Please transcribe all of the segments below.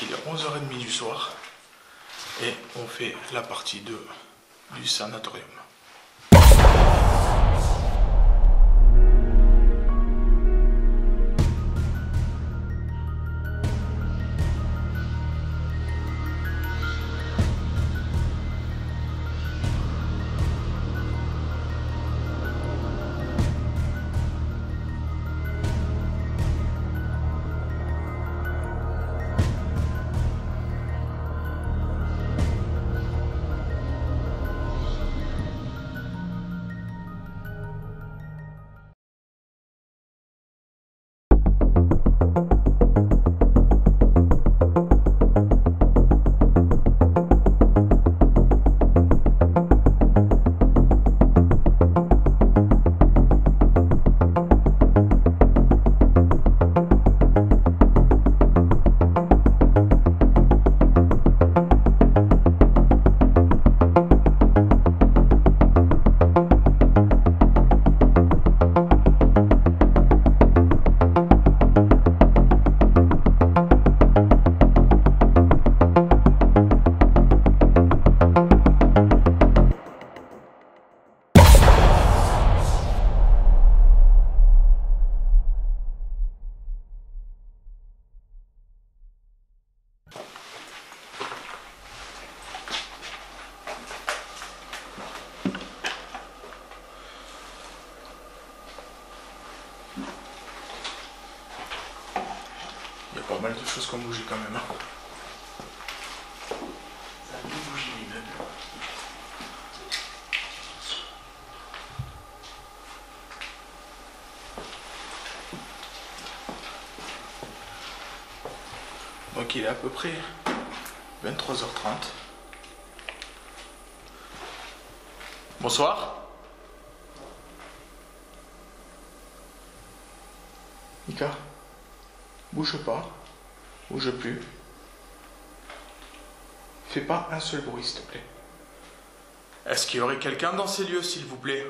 qu'il est 11h30 du soir et on fait la partie 2 du sanatorium. Il y a pas mal de choses qui ont bougé quand même. Ça a bien bougé les meubles. Donc il est à peu près 23h30. Bonsoir. Mika, bouge pas, bouge plus. Fais pas un seul bruit, s'il te plaît. Est-ce qu'il y aurait quelqu'un dans ces lieux, s'il vous plaît?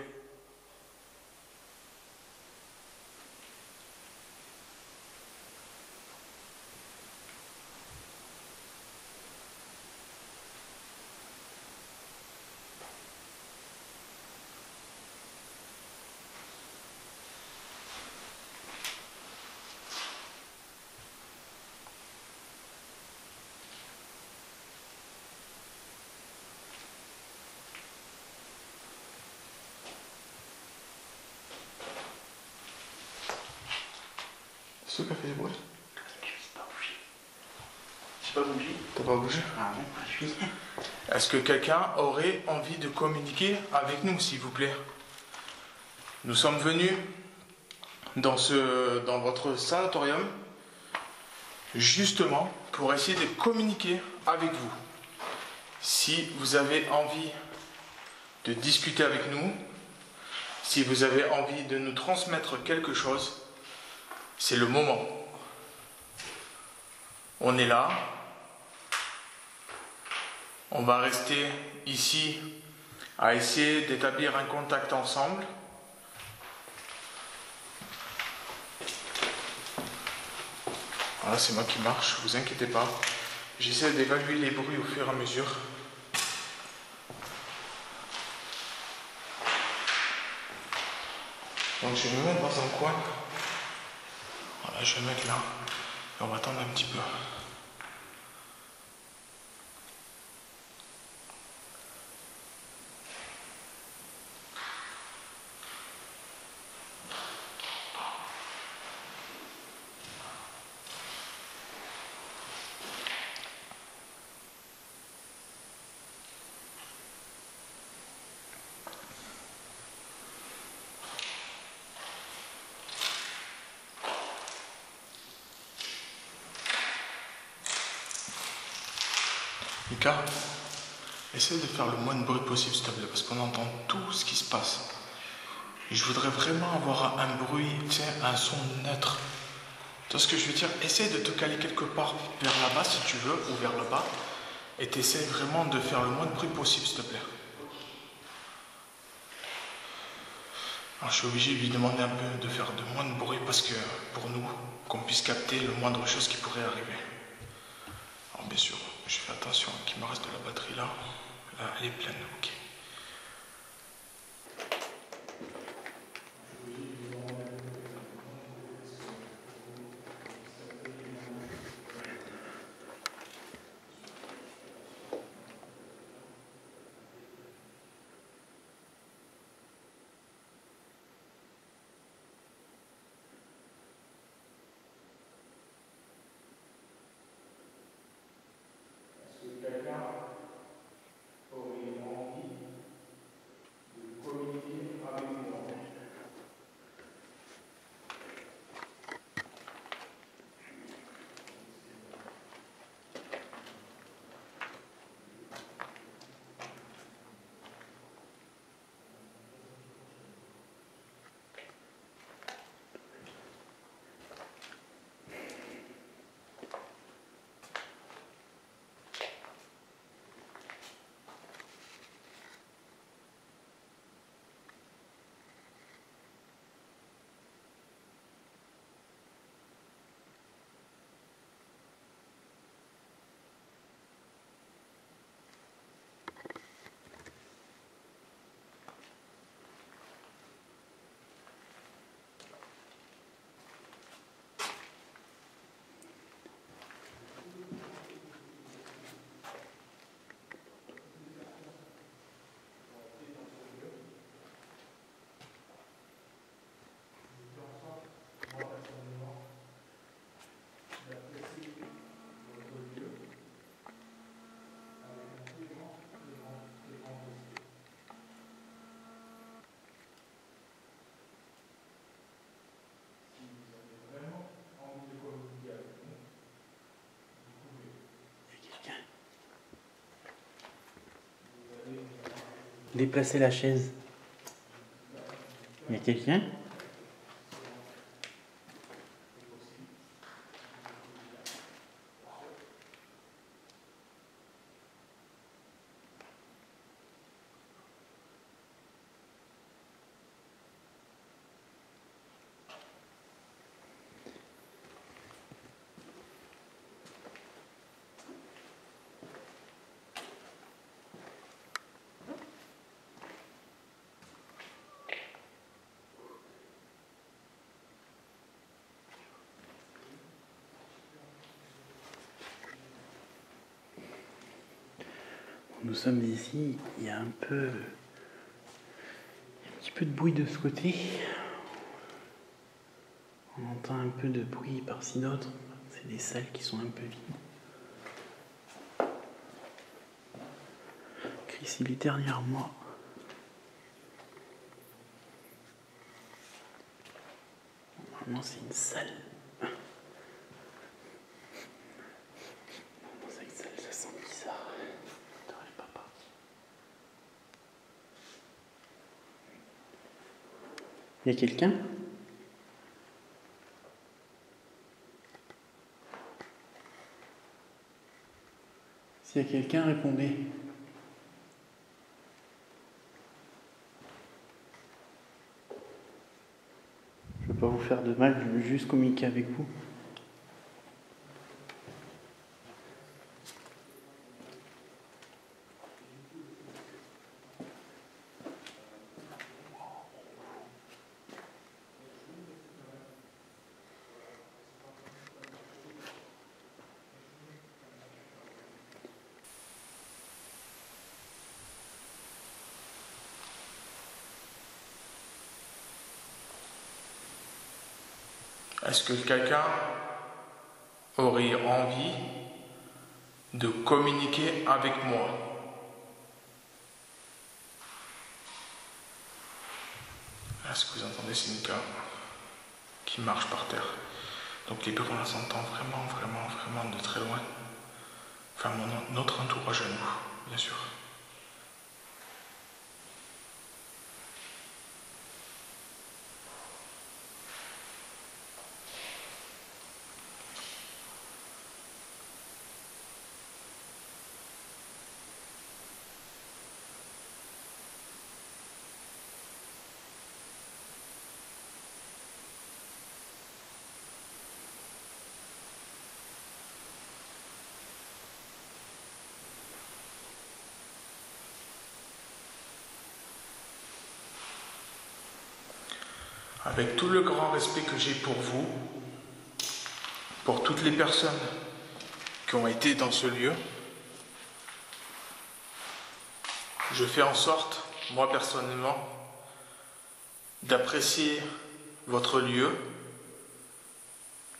C'est ce qui a fait du bruit? J'ai pas bougé. T'as pas bougé? Ah non, je suis. Est-ce que quelqu'un aurait envie de communiquer avec nous, s'il vous plaît? Nous sommes venus dans votre sanatorium justement pour essayer de communiquer avec vous. Si vous avez envie de discuter avec nous, si vous avez envie de nous transmettre quelque chose, c'est le moment. On est là. On va rester ici à essayer d'établir un contact ensemble. Voilà, c'est moi qui marche, vous inquiétez pas. J'essaie d'évaluer les bruits au fur et à mesure. Donc je vais me mettre dans un coin. Voilà, je vais me mettre là. Et on va attendre un petit peu. Mika, essaye de faire le moins de bruit possible, s'il te plaît, parce qu'on entend tout ce qui se passe. Et je voudrais vraiment avoir un bruit, tu sais, un son neutre. Tu vois ce que je veux dire? Essaye de te caler quelque part vers là-bas, si tu veux, ou vers le bas. Et t'essayes vraiment de faire le moins de bruit possible, s'il te plaît. Alors, je suis obligé de lui demander un peu de faire de moins de bruit, parce que, pour nous, qu'on puisse capter le moindre chose qui pourrait arriver. bien sûr. Je fais attention qu'il me reste de la batterie là. Là, elle est pleine, ok. Déplacez la chaise. Il y a quelqu'un? Nous sommes ici, il y a un petit peu de bruit de ce côté. On entend un peu de bruit par-ci d'autre. C'est des salles qui sont un peu vides. Chris, il est derrière moi. Normalement, c'est une salle. C'est une salle, ça sent bizarre. On devrait pas partir. Il y a quelqu'un? S'il y a quelqu'un, répondez. Je ne veux pas vous faire de mal, je veux juste communiquer avec vous. Est-ce que quelqu'un aurait envie de communiquer avec moi? Est-ce que vous entendez Cynthia qui marche par terre? Donc les bruits, on les entend vraiment de très loin. Enfin, notre entourage à nous, bien sûr. Avec tout le grand respect que j'ai pour vous, pour toutes les personnes qui ont été dans ce lieu, je fais en sorte, moi personnellement, d'apprécier votre lieu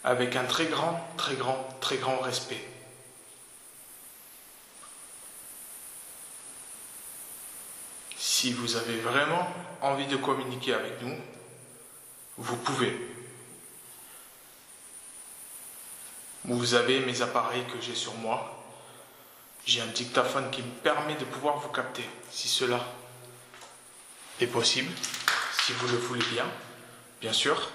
avec un très grand respect. Si vous avez vraiment envie de communiquer avec nous, vous pouvez. Vous avez mes appareils que j'ai sur moi. J'ai un dictaphone qui me permet de pouvoir vous capter, si cela est possible, si vous le voulez bien sûr.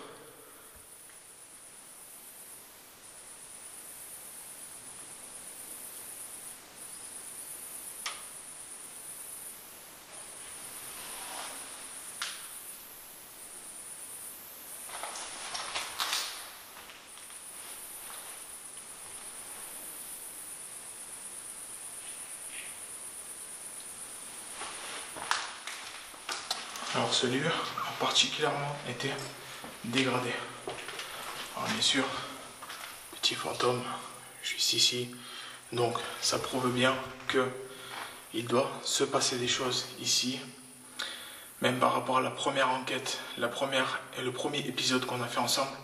Alors ce lieu a particulièrement été dégradé. Alors bien sûr, petit fantôme, juste ici. Donc ça prouve bien que il doit se passer des choses ici. Même par rapport à la première enquête, le premier épisode qu'on a fait ensemble,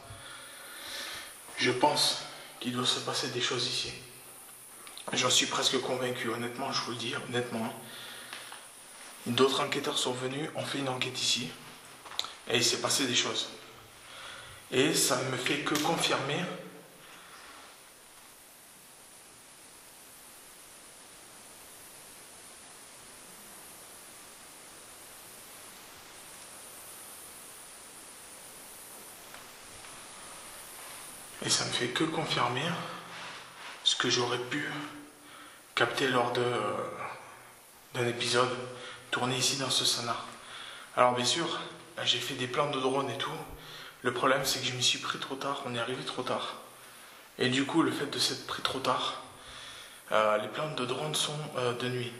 je pense qu'il doit se passer des choses ici. J'en suis presque convaincu, honnêtement, je vous le dis, honnêtement. D'autres enquêteurs sont venus, ont fait une enquête ici, et il s'est passé des choses. Et ça ne me fait que confirmer ce que j'aurais pu capter lors d'un épisode tourné ici dans ce sonar. Alors bien sûr, j'ai fait des plans de drone et tout. Le problème c'est que je m'y suis pris trop tard, on est arrivé trop tard. Et du coup, le fait de s'être pris trop tard, les plans de drone sont de nuit.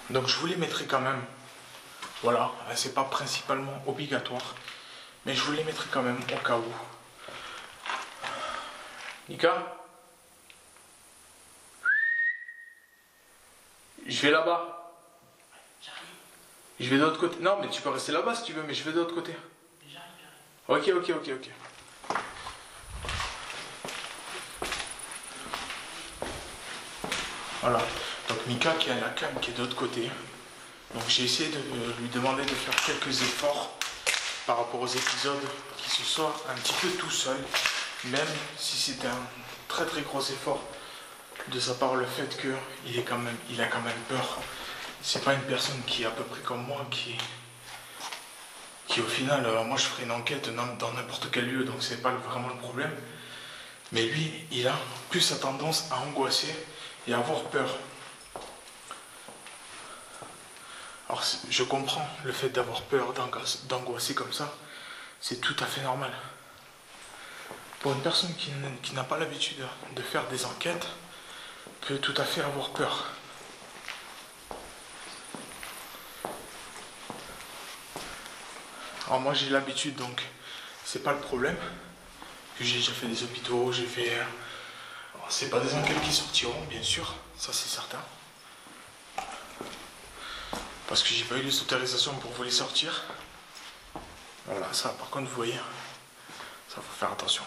Donc je vous les mettrai quand même. Voilà, c'est pas principalement obligatoire, mais je vous les mettrai quand même au cas où. Nika? Je vais là-bas. Je vais de l'autre côté. Non, mais tu peux rester là-bas si tu veux, mais je vais de l'autre côté. Ok. Voilà. Donc Mika qui a la cam qui est de l'autre côté. Donc j'ai essayé de lui demander de faire quelques efforts par rapport aux épisodes, qui se soit un petit peu tout seul, même si c'était un très gros effort de sa part, le fait qu'il a quand même peur. C'est pas une personne qui est à peu près comme moi, qui au final, moi je ferai une enquête dans n'importe quel lieu, donc c'est pas vraiment le problème. Mais lui, il a plus sa tendance à angoisser et à avoir peur. Alors je comprends le fait d'avoir peur, d'angoisser comme ça, c'est tout à fait normal. Pour une personne qui n'a pas l'habitude de faire des enquêtes, peut tout à fait avoir peur. Alors moi j'ai l'habitude, donc c'est pas le problème. J'ai déjà fait des hôpitaux, j'ai fait... Alors, c'est pas des enquêtes qui sortiront, bien sûr, ça c'est certain. Parce que j'ai pas eu les autorisations pour vous les sortir. Voilà, ça par contre vous voyez, ça faut faire attention.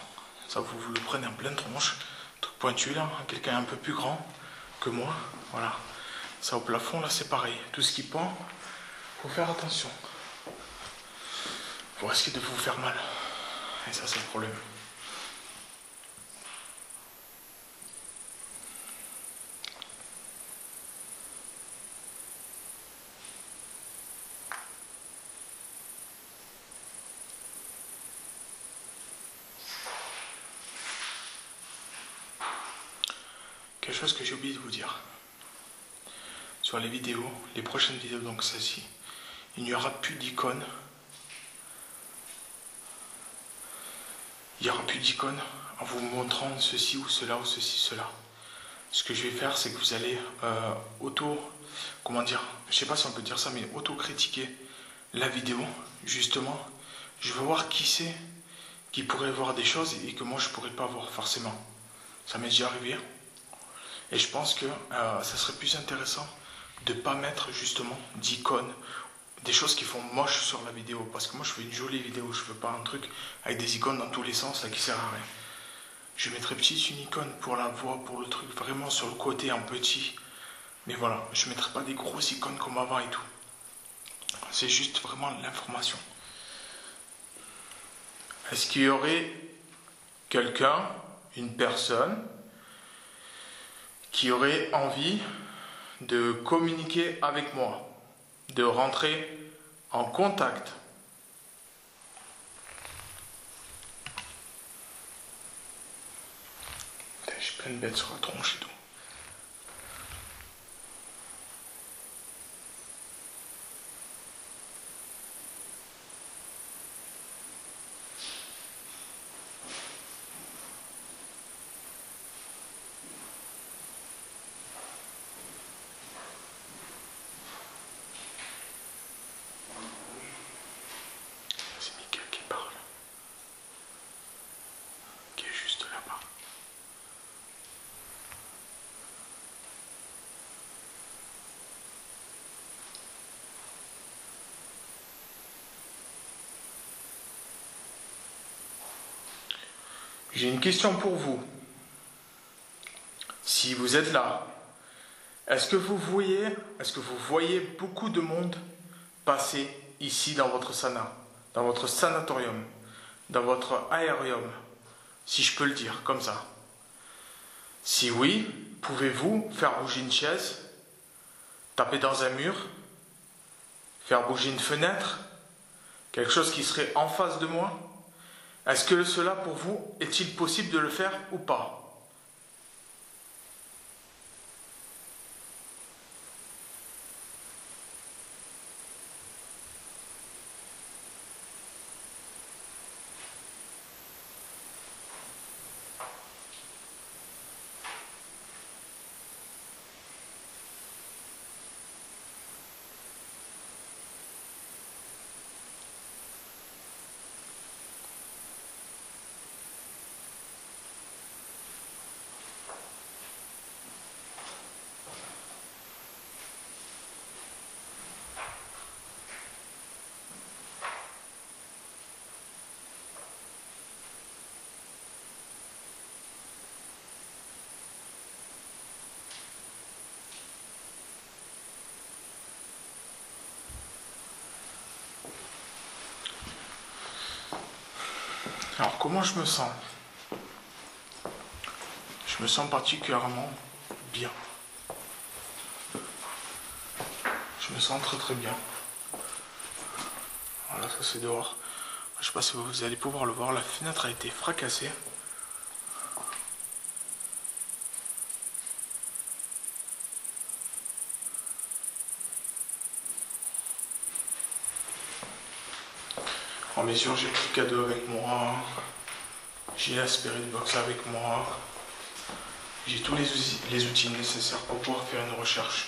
Ça vous le prenez en pleine tronche, tout pointu là, quelqu'un un peu plus grand que moi, voilà. Ça au plafond là c'est pareil, tout ce qui pend, faut faire attention. Vous risquez de vous faire mal. Et ça c'est le problème. Quelque chose que j'ai oublié de vous dire. Sur les vidéos, les prochaines vidéos, donc celle-ci, il n'y aura plus d'icônes. Il n'y aura plus d'icônes en vous montrant ceci ou cela ou ceci, cela. Ce que je vais faire, c'est que vous allez comment dire, je sais pas si on peut dire ça, mais auto-critiquer la vidéo, justement, Je veux voir qui c'est qui pourrait voir des choses et que moi je pourrais pas voir forcément. Ça m'est déjà arrivé. Et je pense que ça serait plus intéressant de ne pas mettre justement d'icônes, des choses qui font moche sur la vidéo. Parce que moi je fais une jolie vidéo, je veux pas un truc avec des icônes dans tous les sens là qui sert à rien. Je mettrai petite une icône pour la voix, pour le truc, vraiment sur le côté en petit. Mais voilà, je ne mettrai pas des grosses icônes comme avant et tout. C'est juste vraiment l'information. Est-ce qu'il y aurait quelqu'un, une personne, qui aurait envie de communiquer avec moi, de rentrer en contact? J'ai plein de bêtes sur la tronche et tout. J'ai une question pour vous. Si vous êtes là, est-ce que vous voyez beaucoup de monde passer ici dans votre sana, dans votre sanatorium, dans votre aérium, si je peux le dire comme ça? Si oui, pouvez-vous faire bouger une chaise, taper dans un mur, faire bouger une fenêtre, quelque chose qui serait en face de moi? Est-ce que cela, pour vous, est-il possible de le faire ou pas? Alors, comment je me sens? Je me sens particulièrement bien. Je me sens très très bien. Voilà, ça c'est dehors. Je ne sais pas si vous allez pouvoir le voir, la fenêtre a été fracassée. En bien sûr, j'ai pris le cadeau avec moi. J'ai la Spirit Box avec moi. J'ai tous les outils nécessaires pour pouvoir faire une recherche.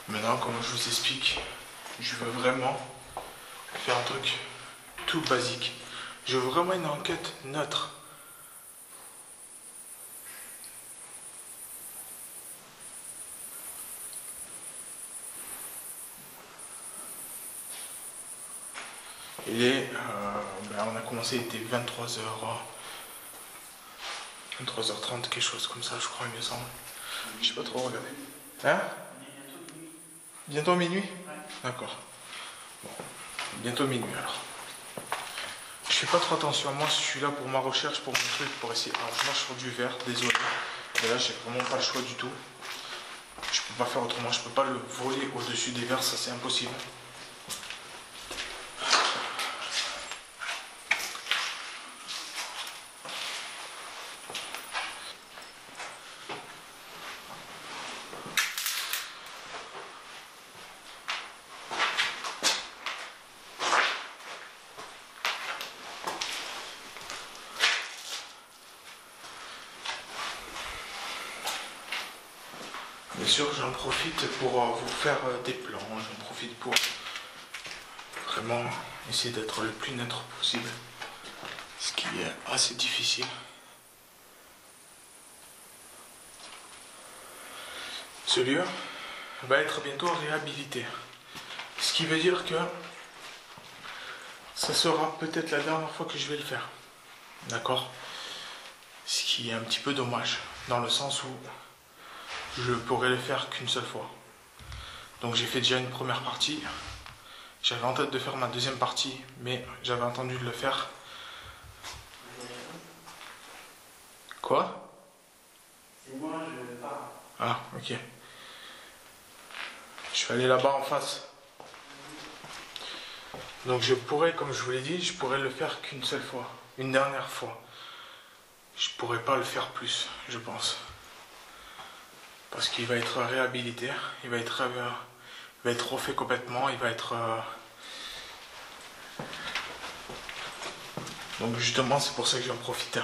Maintenant, comme je vous explique, je veux vraiment faire un truc tout basique. Je veux vraiment une enquête neutre. On a commencé, il était 23h, 23h30, quelque chose comme ça, je crois, il me semble. Je sais pas trop regarder. Hein? Bientôt minuit? Ouais. D'accord. Bon. Bientôt minuit alors. Je fais pas trop attention à moi, je suis là pour ma recherche, pour mon truc, pour essayer. Alors je marche sur du verre, désolé. Mais là j'ai vraiment pas le choix du tout. Je peux pas faire autrement, je peux pas le voler au-dessus des verres, ça c'est impossible. Bien sûr, j'en profite pour vous faire des plans, j'en profite pour vraiment essayer d'être le plus neutre possible, ce qui est assez difficile. Ce lieu va être bientôt réhabilité, ce qui veut dire que ça sera peut-être la dernière fois que je vais le faire, d'accord? Ce qui est un petit peu dommage, dans le sens où je pourrais le faire qu'une seule fois. Donc j'ai fait déjà une première partie. J'avais en tête de faire ma deuxième partie, mais j'avais entendu de le faire. Quoi? C'est moi, je pars. Ah, ok. Je vais aller là-bas en face. Donc je pourrais, comme je vous l'ai dit, je pourrais le faire qu'une seule fois. Une dernière fois. Je pourrais pas le faire plus, je pense. Parce qu'il va être réhabilité. Il va être refait complètement. Il va être... Donc justement, c'est pour ça que j'en profite.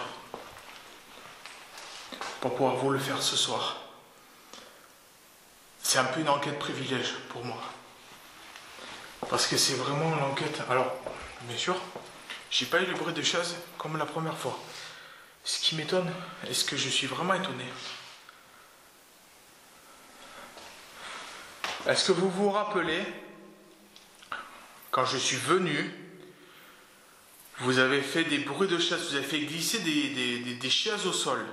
Pour pouvoir vous le faire ce soir. C'est un peu une enquête privilège pour moi. Parce que c'est vraiment l'enquête. Alors, bien sûr, j'ai pas eu le bruit de chaise comme la première fois. Ce qui m'étonne, et ce que je suis vraiment étonné. Est-ce que vous vous rappelez, quand je suis venu, vous avez fait des bruits de chaises, vous avez fait glisser des chaises au sol.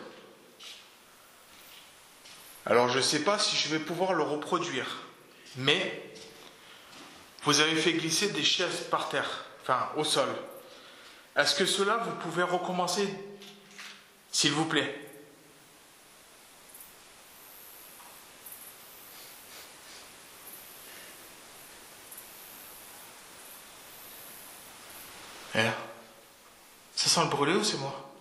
Alors je ne sais pas si je vais pouvoir le reproduire, mais vous avez fait glisser des chaises par terre, enfin au sol. Est-ce que cela, vous pouvez recommencer, s'il vous plaît? Eh, ça sent le brûlé ou c'est moi?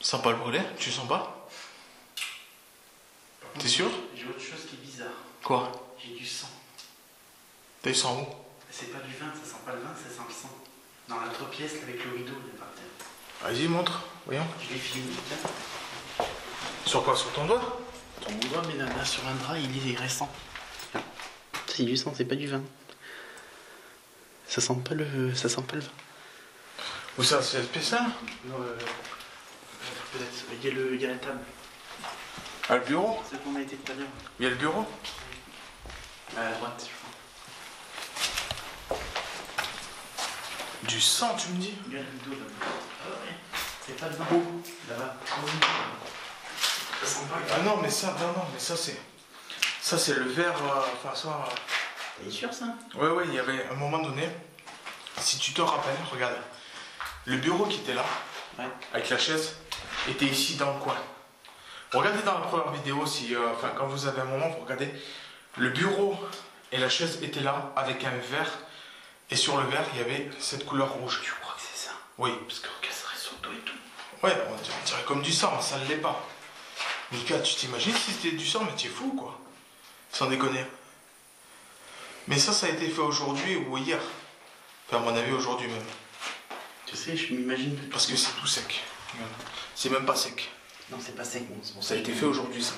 Ça sent pas le brûlé? Tu sens pas? T'es sûr? J'ai autre chose qui est bizarre. Quoi? J'ai du sang. T'as eu sang où? C'est pas du vin, ça sent pas le vin, ça sent le sang. Dans l'autre pièce avec le rideau là par terre. Vas-y, montre, voyons. Je l'ai fini, tiens. Sur quoi? Sur ton doigt? Ton doigt, mais là, sur un drap, il est récent. C'est du sang, c'est pas du vin. Ça sent pas le vin. Où ça? C'est spécial? Non, peut-être. Il y a la table. Ah, le bureau? C'est qu'on a été tout à l'heure. Il y a le bureau? À droite, je crois. Du sang, tu me dis? Il y a le rideau là. Ah ouais. C'est pas le vin. Où? Là-bas. Ça sent pas le vin. Ah non, mais ça, ça c'est... Ça c'est le verre, enfin ça... T'es sûr ça? Ouais, il y avait un moment donné, si tu te rappelles, regarde, le bureau qui était là, Ouais. avec la chaise, était ici dans le coin. Regardez dans la première vidéo, si, enfin quand vous avez un moment, vous regardez, le bureau et la chaise étaient là, avec un verre, et sur le verre, il y avait cette couleur rouge. Tu crois que c'est ça? Oui. Parce qu'on casserait sur le dos et tout. Ouais, on dirait comme du sang, ça ne l'est pas. Mika, tu t'imagines si c'était du sang, mais tu es fou, quoi. Sans déconner. Mais ça a été fait aujourd'hui ou hier. Enfin, à mon avis, aujourd'hui même. Tu sais, je m'imagine. Parce que c'est tout sec. C'est même pas sec. Non, c'est pas sec, bon, c'est pour Ça a été fait aujourd'hui, ça.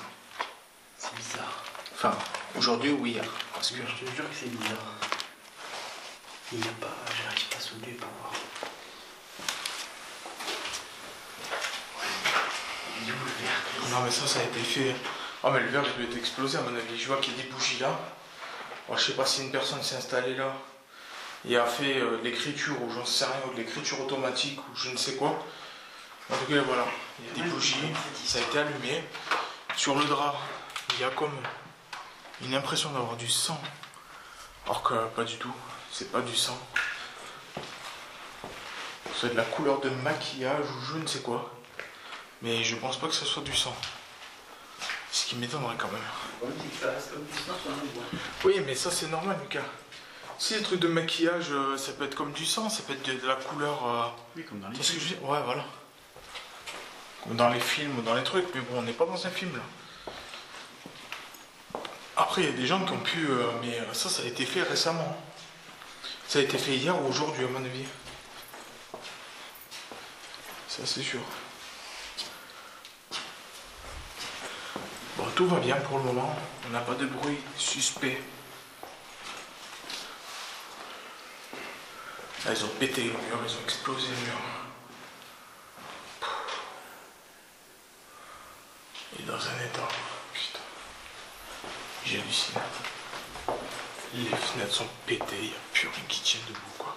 C'est bizarre. Enfin, aujourd'hui ou hier. Parce que... Je te jure que c'est bizarre. Il n'y a pas. J'arrive pas à soulever pour voir. Ouais. Il est où le verre? Non, mais ça a été fait. Oh, mais le verre, il doit être explosé, à mon avis. Je vois qu'il y a des bougies là. Alors, je sais pas si une personne s'est installée là et a fait de l'écriture, ou j'en sais rien, ou de l'écriture automatique, ou je ne sais quoi. En tout cas, voilà. Il y a des bougies. Ça a été allumé. Sur le drap, il y a comme une impression d'avoir du sang. Alors que pas du tout. C'est pas du sang. C'est de la couleur de maquillage ou je ne sais quoi. Mais je pense pas que ce soit du sang. Ce qui m'étonnerait quand même. Oui, mais ça c'est normal, Lucas. Si les trucs de maquillage, ça peut être comme du sang, ça peut être de la couleur. Oui, comme dans les Tu vois ce que je veux dire? Ouais, voilà. Comme dans les films ou dans les trucs, mais bon, on n'est pas dans un film là. Après, il y a des gens qui ont pu. Mais ça a été fait récemment. Ça a été fait hier ou aujourd'hui, à mon avis. Ça, c'est sûr. Bon, tout va bien pour le moment. On n'a pas de bruit suspect. Là, ils ont pété le mur, ils ont explosé le mur. Il est dans un état. Putain. J'ai halluciné. Les fenêtres sont pétées, il n'y a plus rien qui tient debout, quoi.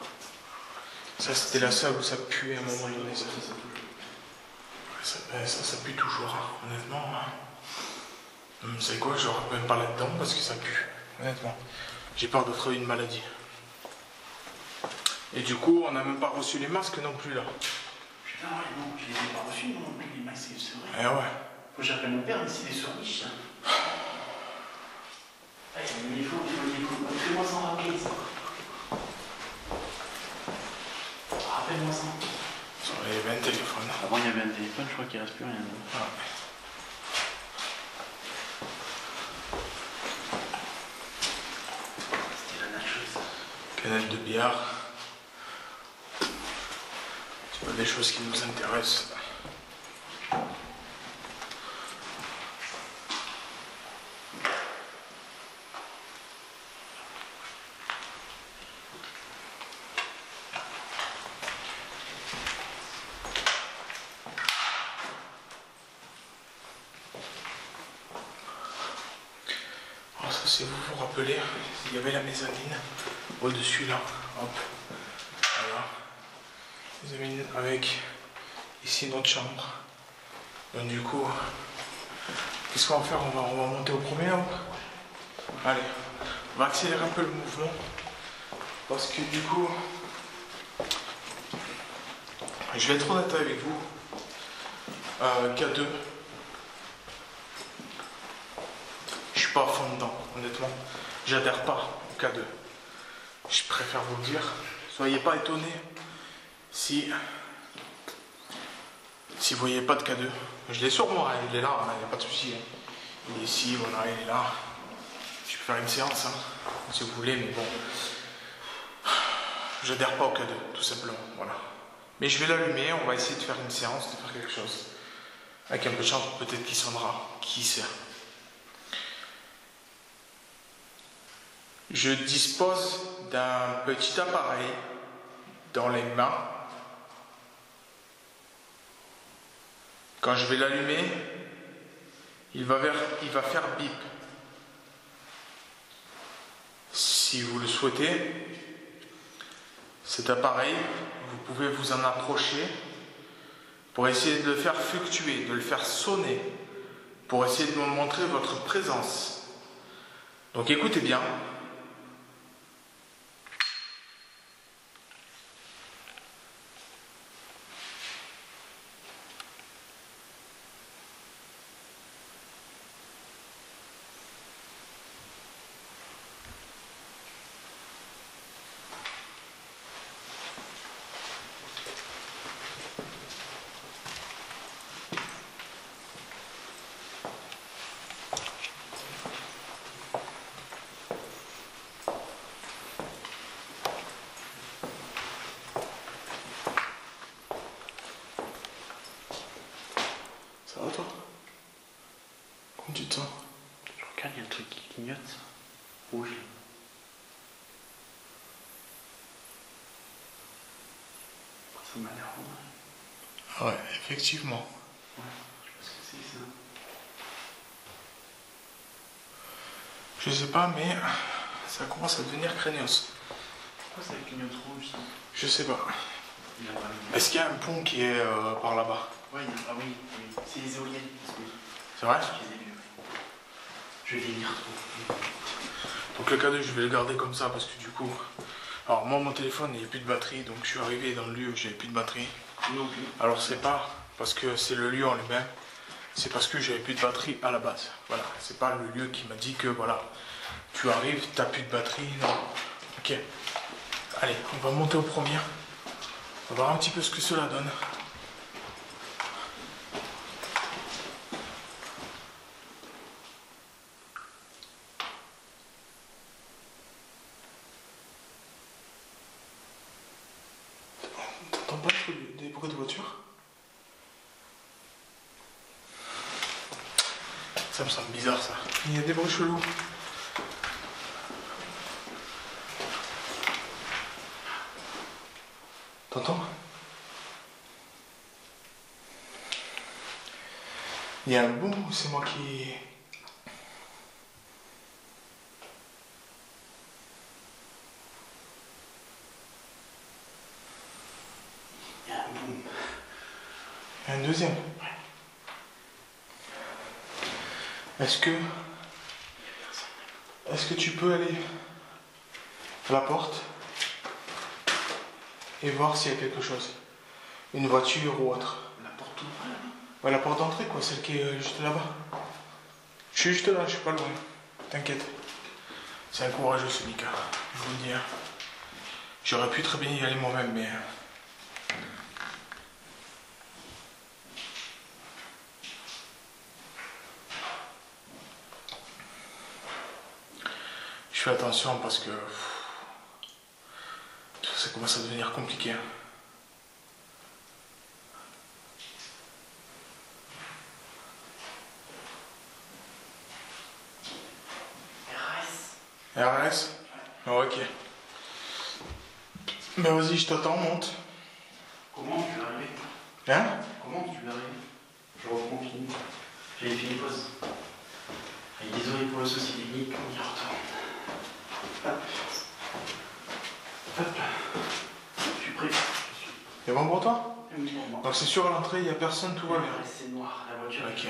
Ça, c'était la salle où ça puait à un moment donné. Ça pue toujours, hein, honnêtement. Hein. Vous savez quoi, je n'aurais même pas là-dedans parce que ça pue, honnêtement. J'ai peur d'attraper une maladie. Et du coup, on n'a même pas reçu les masques non plus là. Putain, ouais, non, je les ai pas reçus non plus, les masques, c'est vrai. Eh ouais. Faut que j'appelle mon père, mais c'est des souris. Ah, il faut. Fais-moi ça rappeler, ça. Rappelle-moi ça. Il y avait un téléphone. Avant, il y avait un téléphone, je crois qu'il ne reste plus rien. Ah. C'était la nacheuse. Canette de bière. C'est pas des choses qui nous intéressent. Alors ça, c'est vous rappelez, il y avait la mezzanine au-dessus là. Hop. Voilà. Mezzanine avec ici notre chambre. Donc du coup, qu'est-ce qu'on va faire, on va monter au premier là. Allez, on va accélérer un peu le mouvement. Parce que du coup, je vais être honnête avec vous. K2. Je suis pas à fond dedans, honnêtement. J'adhère pas au K2. Je préfère vous le dire. Soyez pas étonnés si vous voyez pas de K2. Je l'ai sur moi, hein, il est là, il n'y a pas de souci. Hein. Il est ici, voilà, il est là. Je peux faire une séance, hein, si vous voulez, mais bon. J'adhère pas au K2, tout simplement, voilà. Mais je vais l'allumer, on va essayer de faire une séance, de faire quelque chose. Avec un peu de chance, peut-être qu'il sonnera, qui sait. Je dispose d'un petit appareil dans les mains. Quand je vais l'allumer, il va faire bip. Si vous le souhaitez, cet appareil, vous pouvez vous en approcher pour essayer de le faire fluctuer, de le faire sonner, pour essayer de me montrer votre présence. Donc écoutez bien. Ça va toi? Comment tu te sens? Je regarde, il y a un truc qui clignote. Rouge. Ça m'a l'air rouge. Ah ouais, effectivement. Ouais, je sais pas ce que c'est ça. Je sais pas, mais ça commence à devenir craignos. Pourquoi ça clignote rouge ça? Je sais pas. Est-ce qu'il y a un pont qui est par là-bas? Ouais, ah oui, oui. C'est les éoliennes. C'est vrai? Je vais les lire trop. Donc le K2, je vais le garder comme ça parce que du coup... Alors moi, mon téléphone, il n'y a plus de batterie, donc je suis arrivé dans le lieu où j'avais plus de batterie. Non plus. Alors c'est pas parce que c'est le lieu en lui-même, c'est parce que j'avais plus de batterie à la base. Voilà, c'est pas le lieu qui m'a dit que voilà, tu arrives, t'as plus de batterie, non. Ok. Allez, on va monter au premier. On va voir un petit peu ce que cela donne. T'entends pas des bruits de voiture? Ça me semble bizarre ça. Il y a des bruits chelous. T'entends? Il y a un bout ou c'est moi qui... Il y a un boum. Il y a un deuxième. Est-ce que tu peux aller à la porte et voir s'il y a quelque chose? Une voiture ou autre? La porte d'entrée là-bas? Ouais, la porte d'entrée quoi, celle qui est juste là-bas. Je suis juste là, je suis pas loin. T'inquiète. C'est un courageux ce Mika, je vous le dis. Hein. J'aurais pu très bien y aller moi-même, mais... Je fais attention parce que... ça commence à devenir compliqué. Hein. RS? Oh, ok. Ben vas-y, je t'attends, monte. Comment tu vas arriver? Hein? Comment tu vas arriver? Je reprends fini. J'ai fini pause. Et désolé pour le souci technique, on y retourne. Hop. Hop. Je suis prêt. C'est bon pour toi? Oui, pour moi. Donc c'est sûr à l'entrée, il n'y a personne, tout va bien. C'est noir, la voiture. Ok.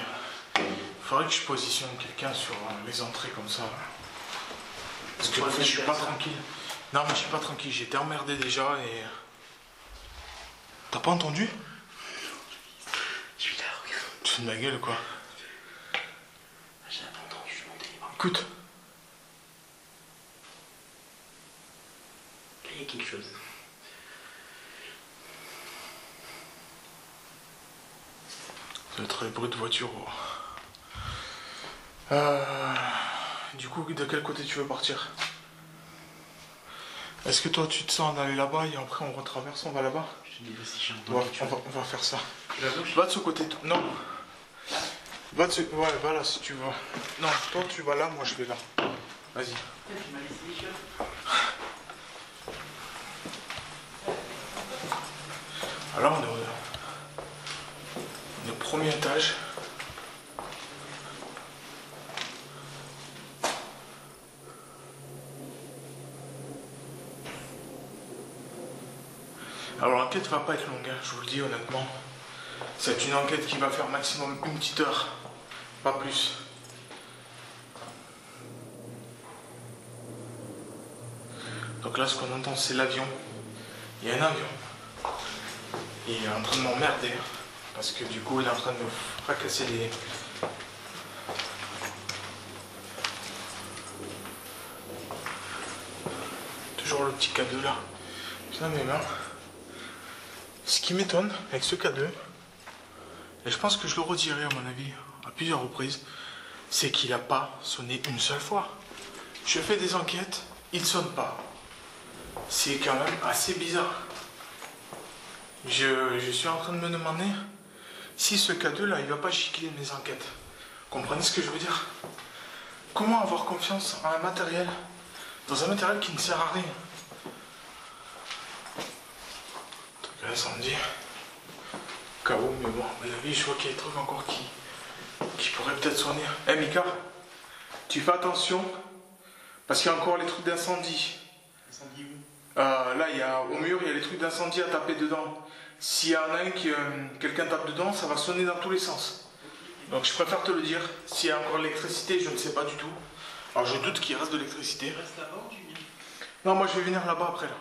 Il faudrait que je positionne quelqu'un sur les entrées comme ça. Parce que je suis pas tranquille. Non mais je suis pas tranquille, j'étais emmerdé déjà et... T'as pas entendu? Je suis là, regarde. Tu fais de ma gueule quoi. J'ai pas entendu, je montais les mains. Écoute. Là, il y a quelque chose. Ça doit être les bruits de voiture. Du coup, de quel côté tu veux partir? Est-ce que toi tu te sens d'aller là-bas et après on retraverse, on va là-bas? Je te dis pas si j'ai entendu. On va faire ça. La gauche? Va de ce côté. Non. Va de ce... Ouais, va là si tu veux. Non, toi tu vas là, moi je vais là. Vas-y. Tu m'as laissé les cheveux. Alors on est au premier étage. Alors l'enquête va pas être longue, hein, je vous le dis honnêtement. C'est une enquête qui va faire maximum une petite heure, pas plus. Donc là ce qu'on entend c'est l'avion. Il y a un avion. Il est en train de m'emmerder. Parce que du coup il est en train de me fracasser les... Toujours le petit K2 là. Putain mes mains. Ce qui m'étonne avec ce K2, et je pense que je le redirai à mon avis à plusieurs reprises, c'est qu'il n'a pas sonné une seule fois. Je fais des enquêtes, il ne sonne pas. C'est quand même assez bizarre. Je suis en train de me demander si ce K2 là, il va pas gicler mes enquêtes. Comprenez ce que je veux dire? Comment avoir confiance en un matériel, dans un matériel qui ne sert à rien? Là, ça me dit KO, mais bon, à mon avis, je vois qu'il y a des trucs encore qui pourraient peut-être sonner. Eh Mika, tu fais attention, parce qu'il y a encore les trucs d'incendie. Incendie où? Là, au mur, il y a les trucs d'incendie à taper dedans. S'il y en a un qui quelqu'un tape dedans, ça va sonner dans tous les sens. Donc je préfère te le dire. S'il y a encore l'électricité, je ne sais pas du tout. Alors je doute qu'il reste de l'électricité. Tu restes là-bas ou tu viens? Non, moi je vais venir là-bas après là.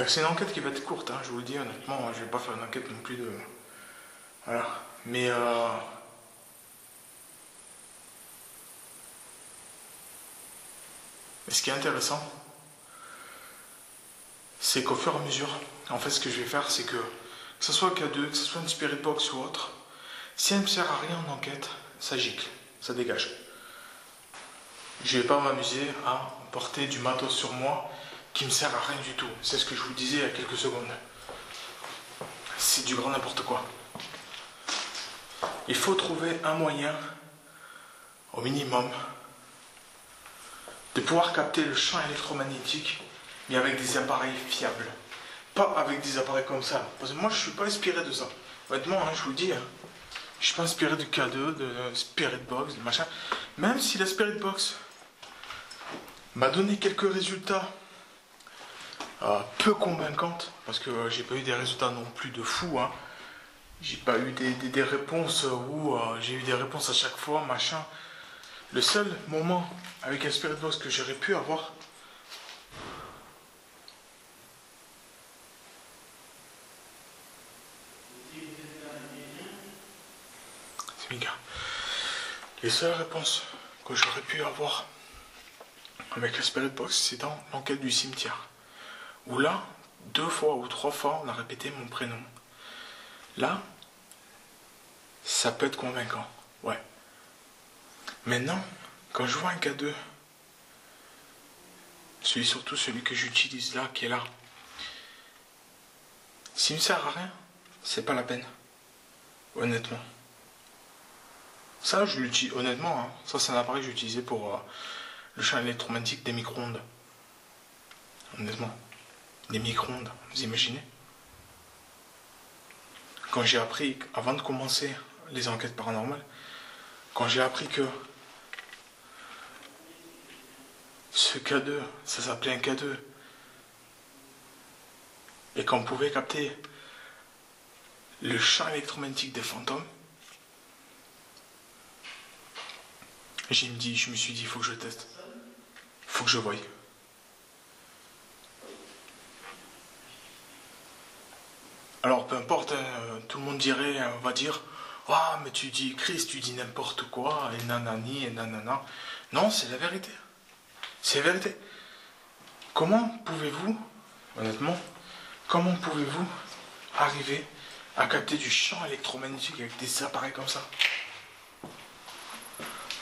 C'est une enquête qui va être courte, hein, je vous le dis honnêtement, je vais pas faire une enquête non plus de... Voilà. Mais ce qui est intéressant, c'est qu'au fur et à mesure, en fait ce que je vais faire, c'est que ce soit K2, que ce soit une Spirit Box ou autre, si elle ne me sert à rien en enquête, ça gicle, ça dégage. Je vais pas m'amuser à porter du matos sur moi qui me sert à rien du tout. C'est ce que je vous disais il y a quelques secondes. C'est du grand n'importe quoi. Il faut trouver un moyen, au minimum, de pouvoir capter le champ électromagnétique, mais avec des appareils fiables. Pas avec des appareils comme ça. Parce que moi, je suis pas inspiré de ça. Honnêtement, hein, je vous le dis, hein, je suis pas inspiré du K2, de Spirit Box, de machin. Même si la Spirit Box m'a donné quelques résultats peu convaincantes, parce que j'ai pas eu des résultats non plus de fou, hein. J'ai pas eu des réponses où j'ai eu des réponses à chaque fois, machin. Le seul moment avec un Spirit Box que j'aurais pu avoir, c'est Mika. Les seules réponses que j'aurais pu avoir avec la Spirit Box, c'est dans l'enquête du cimetière. Où là, 2 fois ou 3 fois, on a répété mon prénom. Là, ça peut être convaincant, ouais. Maintenant, quand je vois un K2, surtout celui que j'utilise là, qui est là, s'il ne sert à rien, c'est pas la peine. Honnêtement. Ça, je l'utilise, honnêtement, hein, ça c'est un appareil que j'ai utilisé pour le champ électromagnétique des micro-ondes. Honnêtement. Des micro-ondes, vous imaginez? Quand j'ai appris, avant de commencer les enquêtes paranormales, quand j'ai appris que ce K2, ça s'appelait un K2, et qu'on pouvait capter le champ électromagnétique des fantômes, je me suis dit, il faut que je teste. Il faut que je voie. Alors, peu importe, hein, tout le monde dirait, on va dire, ah, mais tu dis, Chris, tu dis n'importe quoi, et nanani, et nanana. Non, c'est la vérité. C'est la vérité. Comment pouvez-vous, honnêtement, comment pouvez-vous arriver à capter du champ électromagnétique avec des appareils comme ça?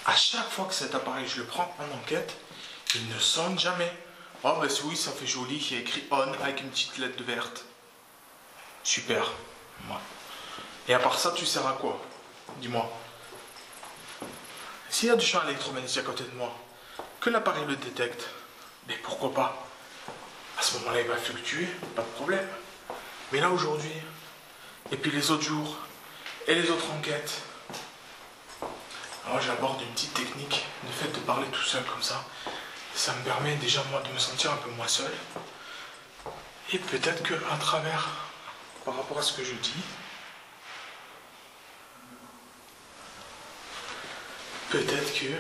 À chaque fois que cet appareil, je le prends en enquête, il ne sonne jamais. Oh, bah oui, ça fait joli, il y a écrit on avec une petite lettre verte. Super. Ouais. Et à part ça, tu sers à quoi? Dis-moi. S'il y a du champ électromagnétique à côté de moi, que l'appareil le détecte, mais pourquoi pas? À ce moment-là, il va fluctuer, pas de problème. Mais là, aujourd'hui, et puis les autres jours, et les autres enquêtes, alors j'aborde une petite technique, le fait de parler tout seul comme ça. Ça me permet déjà, moi, de me sentir un peu moins seul. Et peut-être qu'à travers, par rapport à ce que je dis, peut-être que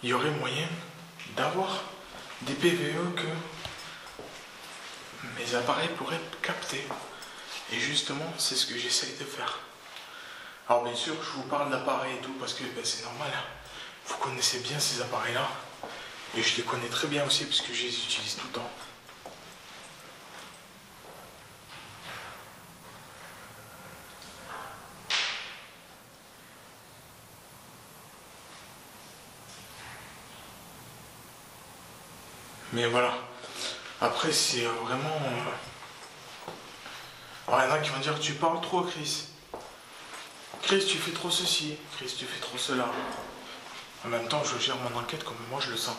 il y aurait moyen d'avoir des PVE que mes appareils pourraient capter. Et justement, c'est ce que j'essaye de faire. Alors bien sûr, je vous parle d'appareils et tout parce que ben, c'est normal. Vous connaissez bien ces appareils-là. Et je les connais très bien aussi parce que je les utilise tout le temps. Mais voilà. Après, c'est vraiment... Alors, il y en a qui vont dire, tu parles trop, Chris. Chris, tu fais trop ceci. Chris, tu fais trop cela. En même temps, je gère mon enquête comme moi je le sens.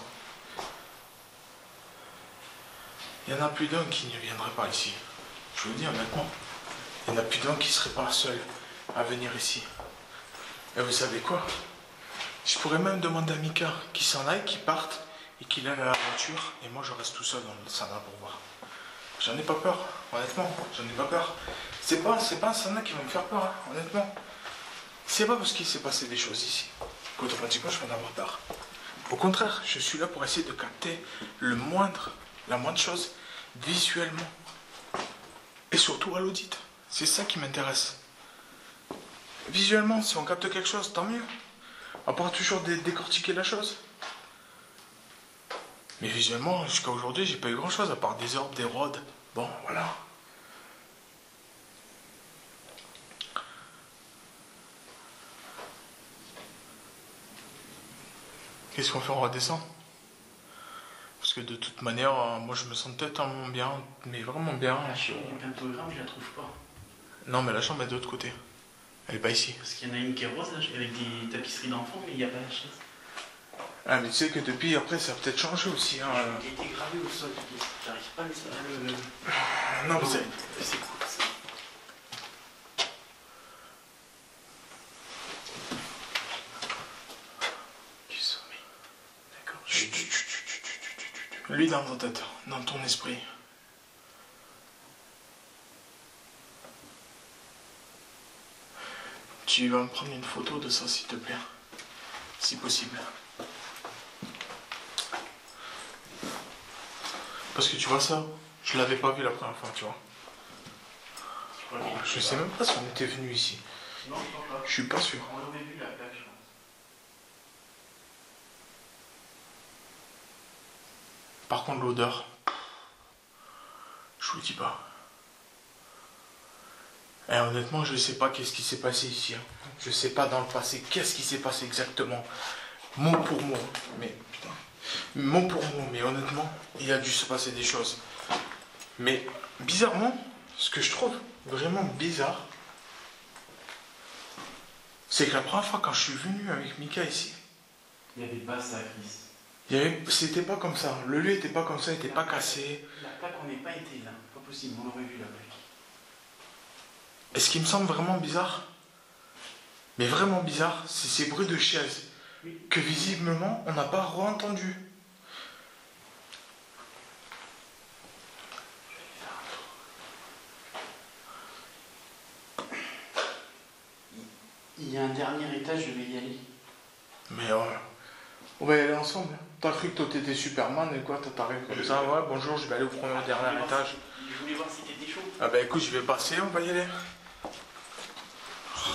Il n'y en a plus d'un qui ne viendrait pas ici. Je vous le dis honnêtement. Il n'y en a plus d'un qui ne serait pas seul à venir ici. Et vous savez quoi? Je pourrais même demander à Mika qu'il s'en aille, qu'il parte et qu'il aille à la voiture. Et moi, je reste tout seul dans le sauna pour voir. J'en ai pas peur, honnêtement. J'en ai pas peur. C'est pas un sauna qui va me faire peur, hein, honnêtement. C'est pas parce qu'il s'est passé des choses ici qu'automatiquement je vais en avoir peur. Au contraire, je suis là pour essayer de capter la moindre chose visuellement et surtout à l'audit. C'est ça qui m'intéresse. Visuellement, si on capte quelque chose, tant mieux. On pourra toujours décortiquer la chose. Mais visuellement, jusqu'à aujourd'hui, j'ai pas eu grand chose à part des orbes, des rods. Bon, voilà. Qu'est-ce qu'on fait? On redescend? Parce que de toute manière, moi je me sens totalement bien, mais vraiment bien. La chambre est pentagramme, je la trouve pas. Non, mais la chambre est de l'autre côté. Elle est pas ici. Parce qu'il y en a une qui est rose là, avec des tapisseries d'enfants, mais il n'y a pas la chaise. Ah, mais tu sais que depuis, après, ça a peut-être changé aussi. Hein. Il a été gravé au sol, j'arrive pas à le... Non, mais c'est cool ça. Du sommeil. D'accord. Lui dans ta tête, dans ton esprit. Tu vas me prendre une photo de ça, s'il te plaît. Si possible. Parce que tu vois ça, je l'avais pas vu la première fois, tu vois. Je sais même pas si on était venu ici. Non, pas. Je suis pas sûr. On l'aurait vu la plage, je pense. Par contre, l'odeur, je vous dis pas. Et honnêtement, je sais pas qu'est-ce qui s'est passé ici. Hein. Je sais pas dans le passé qu'est-ce qui s'est passé exactement. Mot pour mot. Mais putain. Mot pour mot. Mais honnêtement, il a dû se passer des choses. Mais bizarrement, ce que je trouve vraiment bizarre, c'est que la première fois quand je suis venu avec Mika ici, il y avait pas ça, Chris. C'était pas comme ça. Le lieu était pas comme ça, il était pas cassé. La plaque, on n'est pas été là. Pas possible, on aurait vu la plaque. Et ce qui me semble vraiment bizarre, mais vraiment bizarre, c'est ces bruits de chaises que visiblement on n'a pas re-entendu. Il y a un dernier étage, je vais y aller. Mais on va y aller ensemble. T'as cru que toi t'étais Superman et quoi, t'arrives comme ça, ouais, bonjour, je vais aller au premier dernier étage. Je voulais voir si t'étais chaud. Ah bah écoute, je vais passer, on va y aller.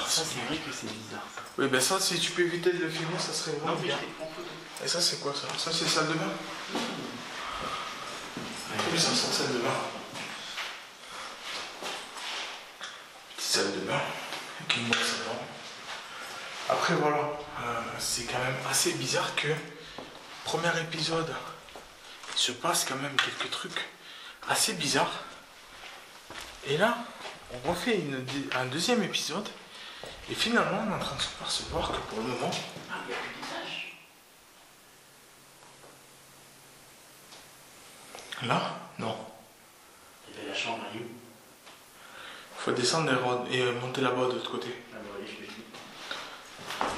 Ça, c'est vrai que c'est bizarre, ça. Oui, ben ça, si tu peux éviter de le filmer, ça serait vraiment Non, mais bien. je t'ai pris en photo. Et ça, c'est quoi ça? Ça, c'est salle de bain? Oui, ça, c'est salle de bain. Petite salle de bain, avec une bonne salon. Après, voilà, c'est quand même assez bizarre que, premier épisode, il se passe quand même quelques trucs assez bizarres. Et là, on refait un deuxième épisode. Et finalement, on est en train de se percevoir que pour le moment... Ah, il y a plus d'étage. Là, non. Il y avait la chambre à You. Il faut descendre et monter là-bas de l'autre côté. Ah bah oui, je vais.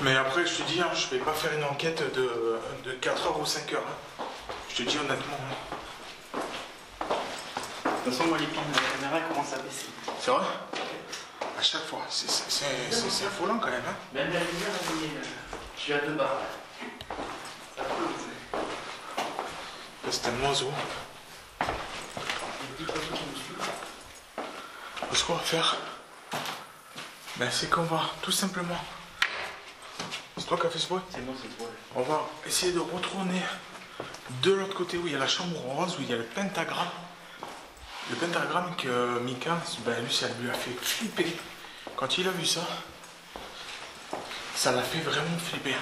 Mais après, je te dis, hein, je vais pas faire une enquête de 4 heures ou 5 heures. Hein. Je te dis honnêtement. Hein. De toute façon, moi, les pins de la caméra commencent à baisser. C'est vrai? À chaque fois. C'est affolant quand même. Hein. Même la lumière, je suis à 2 barres. Ça coule. C'est un oiseau. Ce qu'on va faire, ben, c'est qu'on va tout simplement. C'est toi qui as fait ce bruit? C'est moi, c'est toi. On va essayer de retourner de l'autre côté où il y a la chambre rose, où il y a le pentagramme. Le pentagramme que Mika, ben, lui, ça lui a fait flipper. Quand il a vu ça, ça l'a fait vraiment flipper.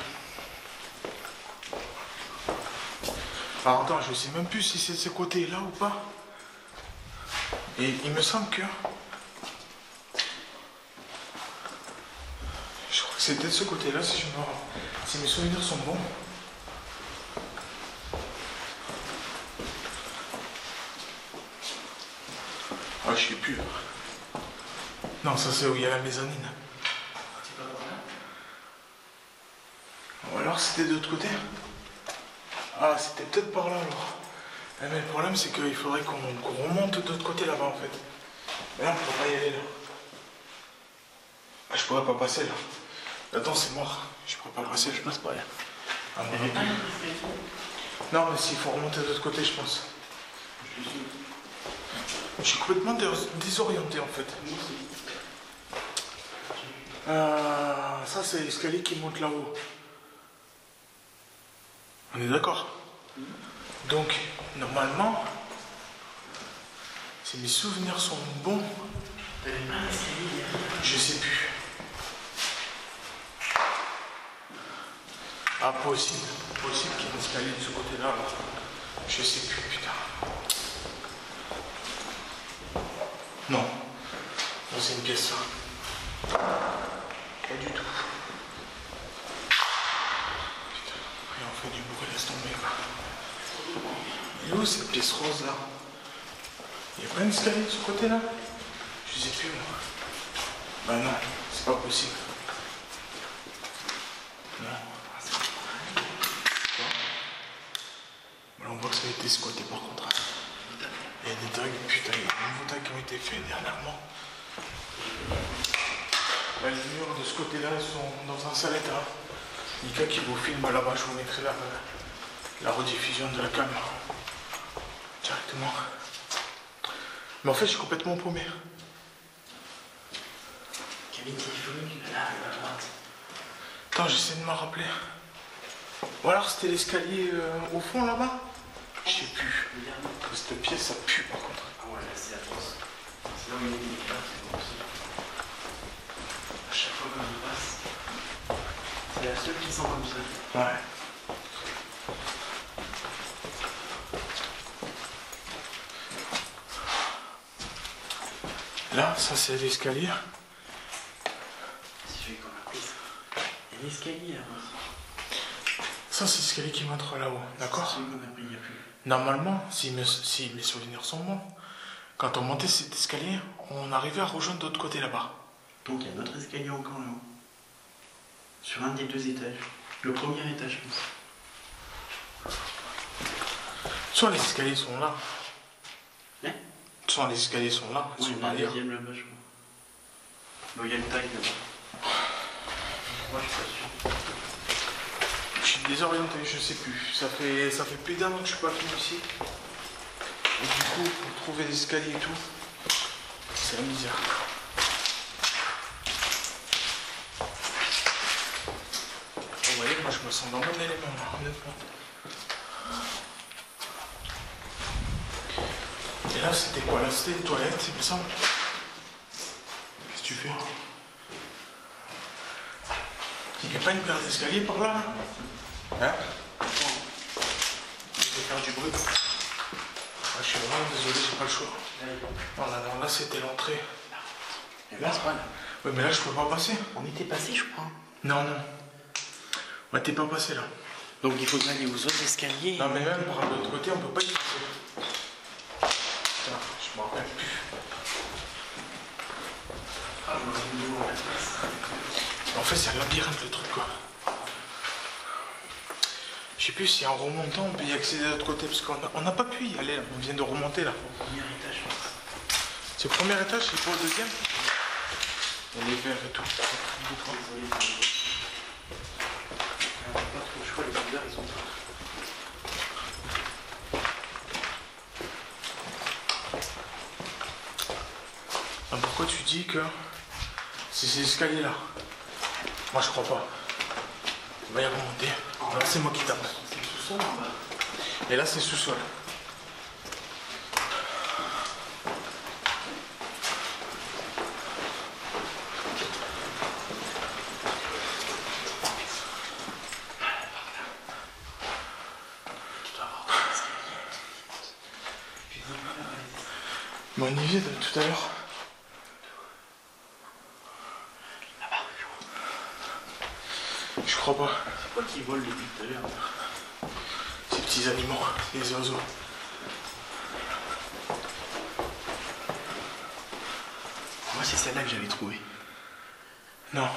Alors attends, je sais même plus si c'est de ce côté-là ou pas. Et il me semble que... Je crois que c'était de ce côté-là, si mes souvenirs sont bons. Ah, je sais plus. Non, ça c'est où il y a la mezzanine. C'est pas par là? Ou alors c'était de l'autre côté. Ah, c'était peut-être par là alors. Eh, mais le problème c'est qu'il faudrait qu'on remonte de l'autre côté là-bas en fait. Mais là on ne peut pas y aller là. Ah, je pourrais pas passer là. Là-dedans c'est mort. Je pourrais pas passer. Je passe pas là. Ah, non mais s'il faut remonter de l'autre côté je pense. Je suis complètement désorienté en fait. Ça c'est l'escalier qui monte là-haut. On est d'accord? Donc, normalement, si mes souvenirs sont bons, je sais plus. Ah, possible qu'il y ait un escalier de ce côté-là. Je sais plus, putain. Non. Non, c'est une pièce, ça. Pas du tout. Putain, rien en fait. fait du bruit, laisse tomber quoi. Et où cette pièce rose là? Il y a pas un escalier de ce côté là? Je sais plus moi. Bah non, c'est pas possible. Non. Quoi? Voilà, on voit que ça a été squatté par contre. Il y a des tags, putain, il y a des nouveaux tags qui ont été faits dernièrement. Bah, les murs de ce côté-là, ils sont dans un sale état. Nika qui vous filme là-bas, je vous mettrai la rediffusion de la caméra. Directement. Mais en fait, je suis complètement paumé. Attends, j'essaie de me rappeler. Ou alors c'était l'escalier au fond là-bas? Je sais plus. Cette pièce, ça pue par contre. Ah ouais, là c'est atroce. C'est là où il y a des éclats, c'est pas possible. À chaque fois qu'on y passe, c'est la seule qui sent comme ça. Ouais. Là, ça c'est l'escalier. Si je vais qu'on a pris ça. Il y a l'escalier là aussi. Ça c'est l'escalier qui monte là-haut, d'accord? Celui qu'on a pris, il n'y a plus. Normalement, si mes souvenirs sont bons, quand on montait cet escalier, on arrivait à rejoindre d'autre côté là-bas. Donc il y a un autre escalier encore là-haut. Sur un des deux étages. Le premier étage, je pense. Soit les escaliers sont là. Hein? Soit les escaliers sont là. Oui, il y a un deuxième là-bas, je crois. Bon, il y a une taille là-bas. Moi, je suis pas sûr. Je suis désorienté, je sais plus. Ça fait plus d'un an que je suis pas venu ici. Et du coup, pour trouver des escaliers et tout, c'est la misère. Vous voyez, moi je me sens dans mon élément là, honnêtement. Et là, c'était quoi? Là, c'était les toilettes, il me semble. Qu'est-ce que tu fais? Il n'y a pas une paire d'escaliers par là? Hein? Je vais faire du bruit. Ah, je suis vraiment désolé, j'ai pas le choix. Non, là c'était l'entrée. Là, c'est pas là. Ouais, mais là je peux pas passer. On était passé, je crois. Non. Ouais, t'es pas passé là. Donc il faudrait aller aux autres escaliers. Non, mais même par l'autre côté, on peut pas y passer. Putain, je me rappelle plus. Ah, je vois une nouveau à la place. En fait, c'est un labyrinthe le truc quoi. Je sais plus si en remontant on peut y accéder de l'autre côté parce qu'on n'a pas pu y aller là. On vient de remonter là. Au premier étage, je pense. C'est le premier étage, c'est pour le deuxième. Et les verres et tout. Désolé, on n'a pas trop le choix, les odeurs, ils sont pas. Ah, pourquoi tu dis que c'est ces escaliers là? Moi je crois pas. On va y remonter. Là c'est moi qui tape. C'est le sous-sol en bas. Et là c'est sous-sol. Mais on y vient de tout à l'heure. Je crois pas. C'est quoi qui vole depuis tout à l'heure? Ces petits animaux, les oiseaux. Moi, c'est celle-là que j'avais trouvée. Non,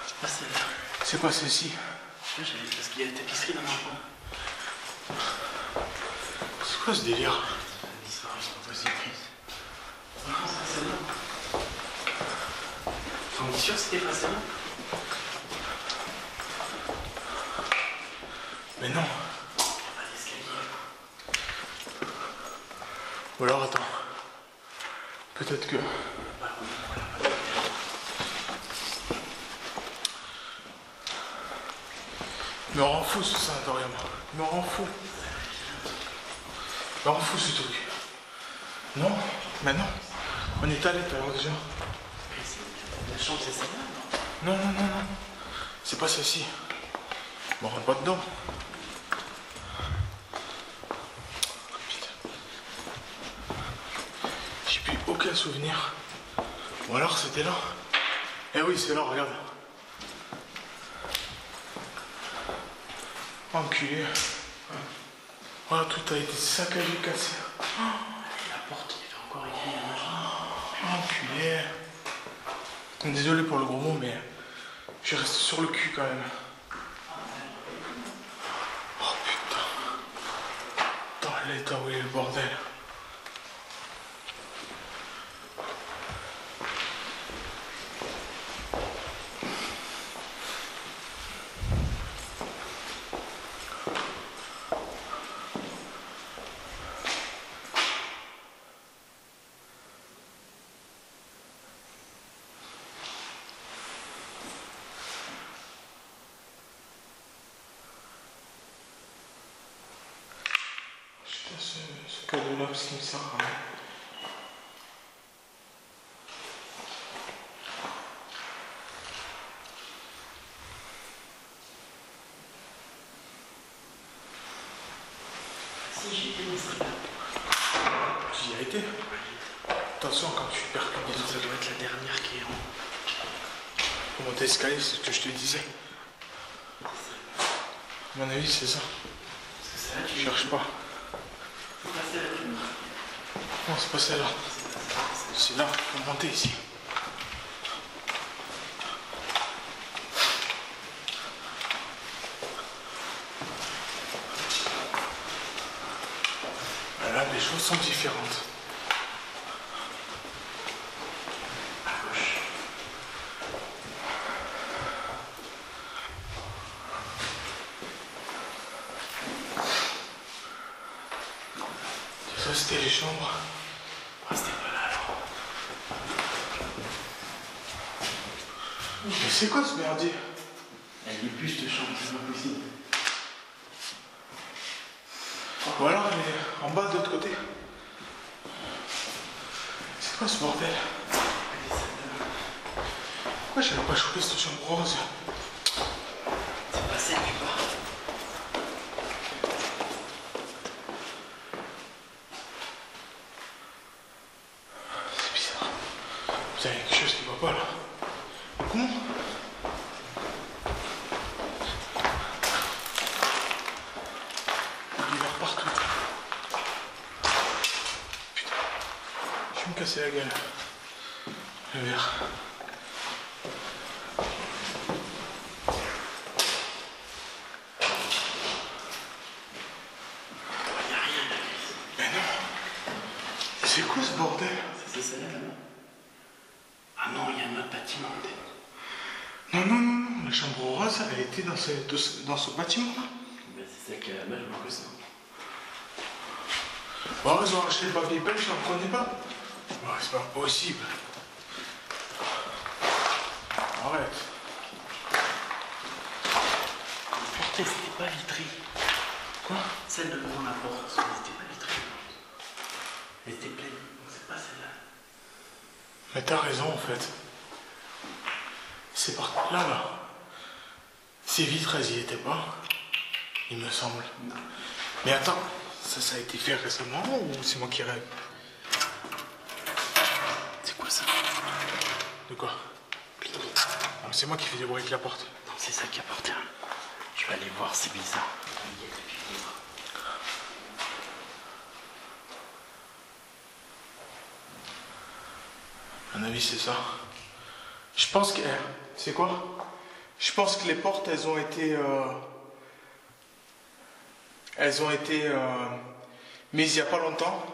C'est pas celle-là. c'est pas celle-ci. Parce qu'il y a la tapisserie dans mon coin. C'est quoi ce délire? L'histoire, c'est pas possible. Non, c'est celle-là. On est sûr que c'était pas celle-là? Mais non. Il n'y a pas d'escalier. Ou alors attends. Peut-être que... Il me rend fou ce sanatorium. Il me rend fou. Il me rend fou ce truc. Non, mais non. On est allé tout à l'heure déjà. La chambre, c'est celle-là, non? Non. C'est pas celle-ci. On rentre pas dedans. Putain. J'ai plus aucun souvenir. Ou alors c'était là. Eh oui, c'est là, regarde. Enculé. Voilà, tout a été saccagé, cassé. La porte, il fait encore écrire la machine. Enculé. Désolé pour le gros mot, mais je reste sur le cul quand même. Oh putain. Dans l'état où il est le bordel. Ce cadeau-là, parce qu'il me sert à rien. Si j'y étais dans celle-là. Tu y as été? Attention quand tu percutes des Ça trucs. doit être la dernière qui est en. Pour monter l'escalier, c'est ce que je te disais. À mon avis, c'est ça. C'est ça, tu Cherche pas. faut passer à la lumière. Non, c'est pas celle-là. C'est là, faut monter ici. Là, les choses sont différentes. À gauche. Ça, c'était les chambres. Ah, c'était pas là alors. Mais c'est quoi ce merdier? Elle est plus cette chambre, c'est pas possible. Ou alors elle est en bas de l'autre côté. C'est quoi ce bordel? Pourquoi j'avais pas chopé cette chambre rose? C'est pas celle du bas. C'est bizarre. Putain, il y a quelque chose qui va pas là. Comment? Il y a partout. Putain. Je vais me casser la gueule. Le verre. Il y a rien là. Mais non. C'est quoi ce bordel? C'est celle-là là-bas. Ah non, il y a un autre bâtiment. Non, non, non, non. La chambre rose, elle était dans ce bâtiment-là. Mais c'est celle qui est là-bas, je vois que ça. Bon, ils ont acheté le papier pêche, je ne connais pas. Ouais, c'est pas possible. Arrête. La porte, elle c'était pas vitrée. Quoi? Celle devant la porte, elle était pas vitrée. Elle était pleine, donc c'est pas celle-là. Mais t'as raison en fait. C'est par là, là. Ces vitres, elles y étaient pas. Il me semble. Non. Mais attends, ça a été fait récemment ou c'est moi qui rêve? C'est quoi ça? De quoi? Pling. Ah, c'est moi qui fais des bruits avec la porte. Non, c'est ça qui appartient. Je vais aller voir, c'est bizarre. Il y a depuis longtemps. À mon avis, c'est ça. Je pense que... C'est quoi? Je pense que les portes, elles ont été mises il n'y a pas longtemps.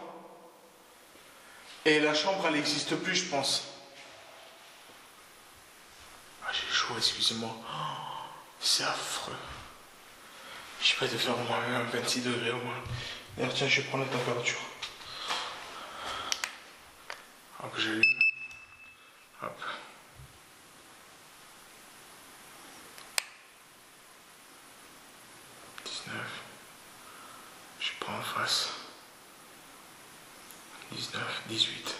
Et la chambre, elle n'existe plus, je pense. Ah, j'ai chaud, excusez-moi. Oh, c'est affreux. Je sais pas de faire au moins un 26 degrés au moins. D'ailleurs, tiens, je vais prendre la température. Hop, j'allume. Hop. Je prends en face. 19, 18.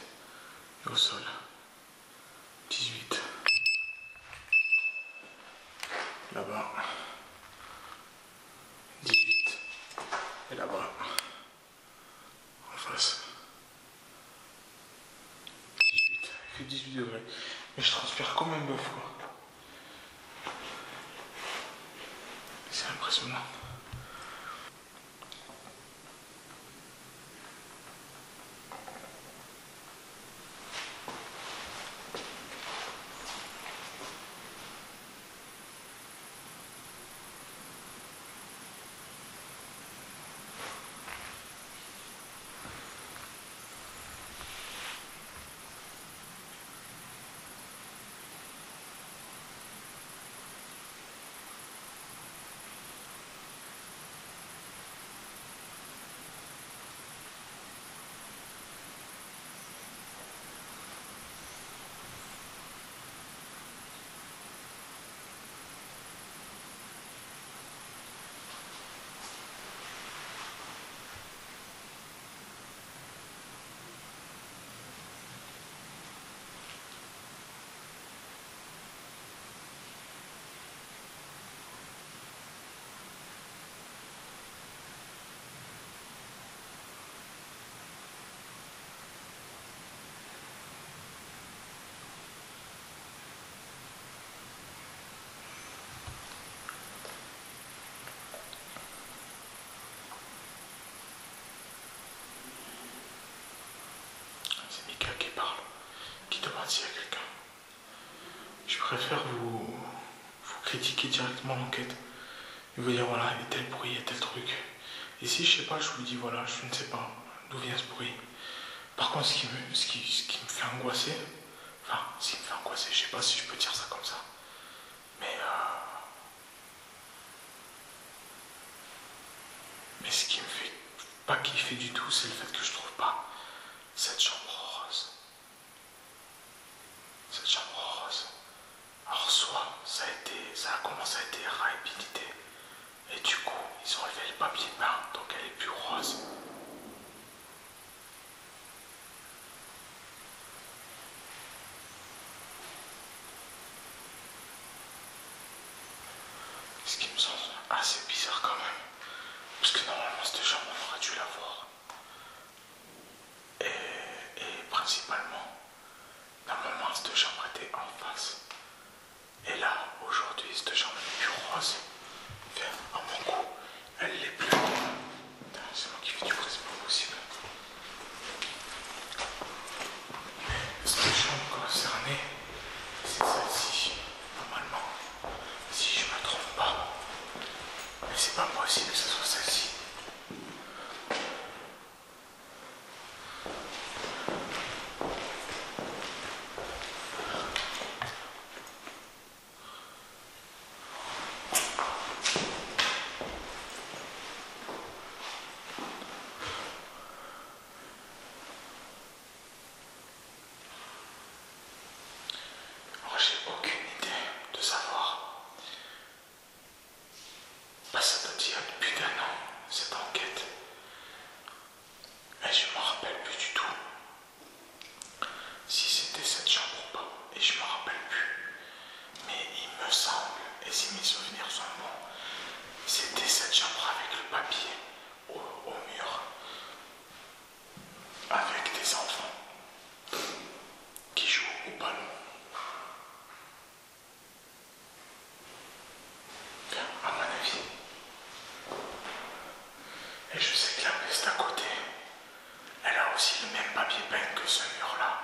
Et au sol. 18. Là-bas. 18. Et là-bas. En face. 18. Il fait 18 degrés. Mais je transpire comme un bœuf, quoi. C'est impressionnant. qui demande s'il y a quelqu'un. Je préfère vous critiquer directement l'enquête. Et vous dire voilà, il y a tel bruit, il y a tel truc. Et si je sais pas, je vous dis voilà, je ne sais pas d'où vient ce bruit. Par contre, ce qui me fait angoisser, enfin, ce qui me fait angoisser, je sais pas si je peux dire ça comme ça. Mais ce qui me fait pas kiffer du tout, c'est le fait que je trouve pas cette chambre rose. Cette chambre rose. Alors soit ça a commencé à être réhabilité et du coup ils ont enlevé le papier peint donc elle est plus rose. Ce qui me semble assez bizarre quand même. Parce que normalement cette chambre on aurait dû la voir. Et principalement, normalement cette chambre était en face. Et là, aujourd'hui, cette chambre est plus rose. Enfin, à mon goût, elle l'est plus. Putain, c'est moi qui fais du bruit, c'est pas possible. Cette chambre concernée, c'est celle-ci, normalement. Si je me trompe pas. Mais c'est pas possible que ce soit celle-ci. J'ai aucune idée de savoir. Bah, ça doit dire depuis d'un an, cette enquête. Et je me rappelle plus du tout si c'était cette chambre ou pas. Et je me rappelle plus. Mais il me semble, et si mes souvenirs sont bons, c'était cette chambre avec le papier au mur. Avec des enfants qui jouent au ballon. À mon avis. Et je sais que la pièce d'à côté, elle a aussi le même papier peint que ce mur-là.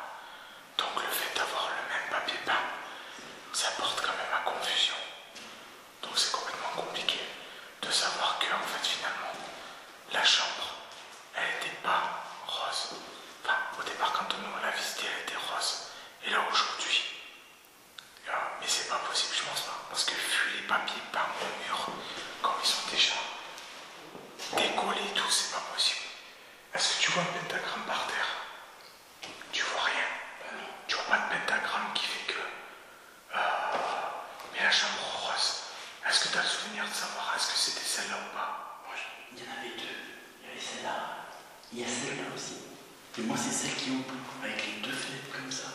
Donc le fait d'avoir le même papier peint, ça porte quand même à confusion. Donc c'est complètement compliqué de savoir que, en fait, finalement, la chambre, elle n'était pas rose. Enfin, au départ, quand on l'a visitée, elle était rose. Et là, aujourd'hui, mais c'est pas possible, je pense pas. Parce que vu les papiers peints au mur, comme ils sont déjà décollés et tout, c'est pas possible. Est-ce que tu vois un pentagramme par terre? Tu vois rien. Tu vois pas de pentagramme qui fait que... Mais la chambre rose, est-ce que tu as le souvenir de savoir est-ce que c'était celle-là ou pas? Il y en avait deux. Il y avait celle-là. Il y a celle-là aussi. Et moi, c'est celle qui ouvre avec les deux fenêtres comme ça.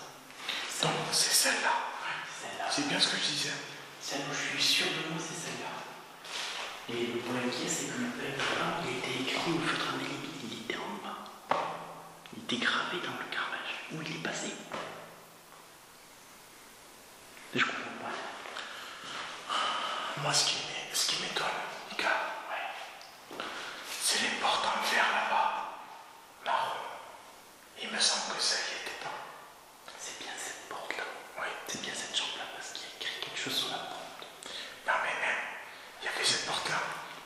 Donc, c'est celle-là. Ouais, celle-là. C'est bien ce que je disais. Celle où je suis sûr de moi, c'est celle-là. Et le problème qu'il y a, c'est que le pentagramme, il était écrit au feutre indélébile. Il était en bas. Il était gravé dans le carrelage. Où il est passé. Je comprends pas. Moi, ce qui m'étonne, Mika, c'est les portes en verre là-bas. Marron. Il me semble que ça y était pas. C'est bien cette porte-là. Oui. C'est bien cette chambre-là parce qu'il y a écrit quelque chose sur la porte. Non, mais même, il y avait cette porte-là.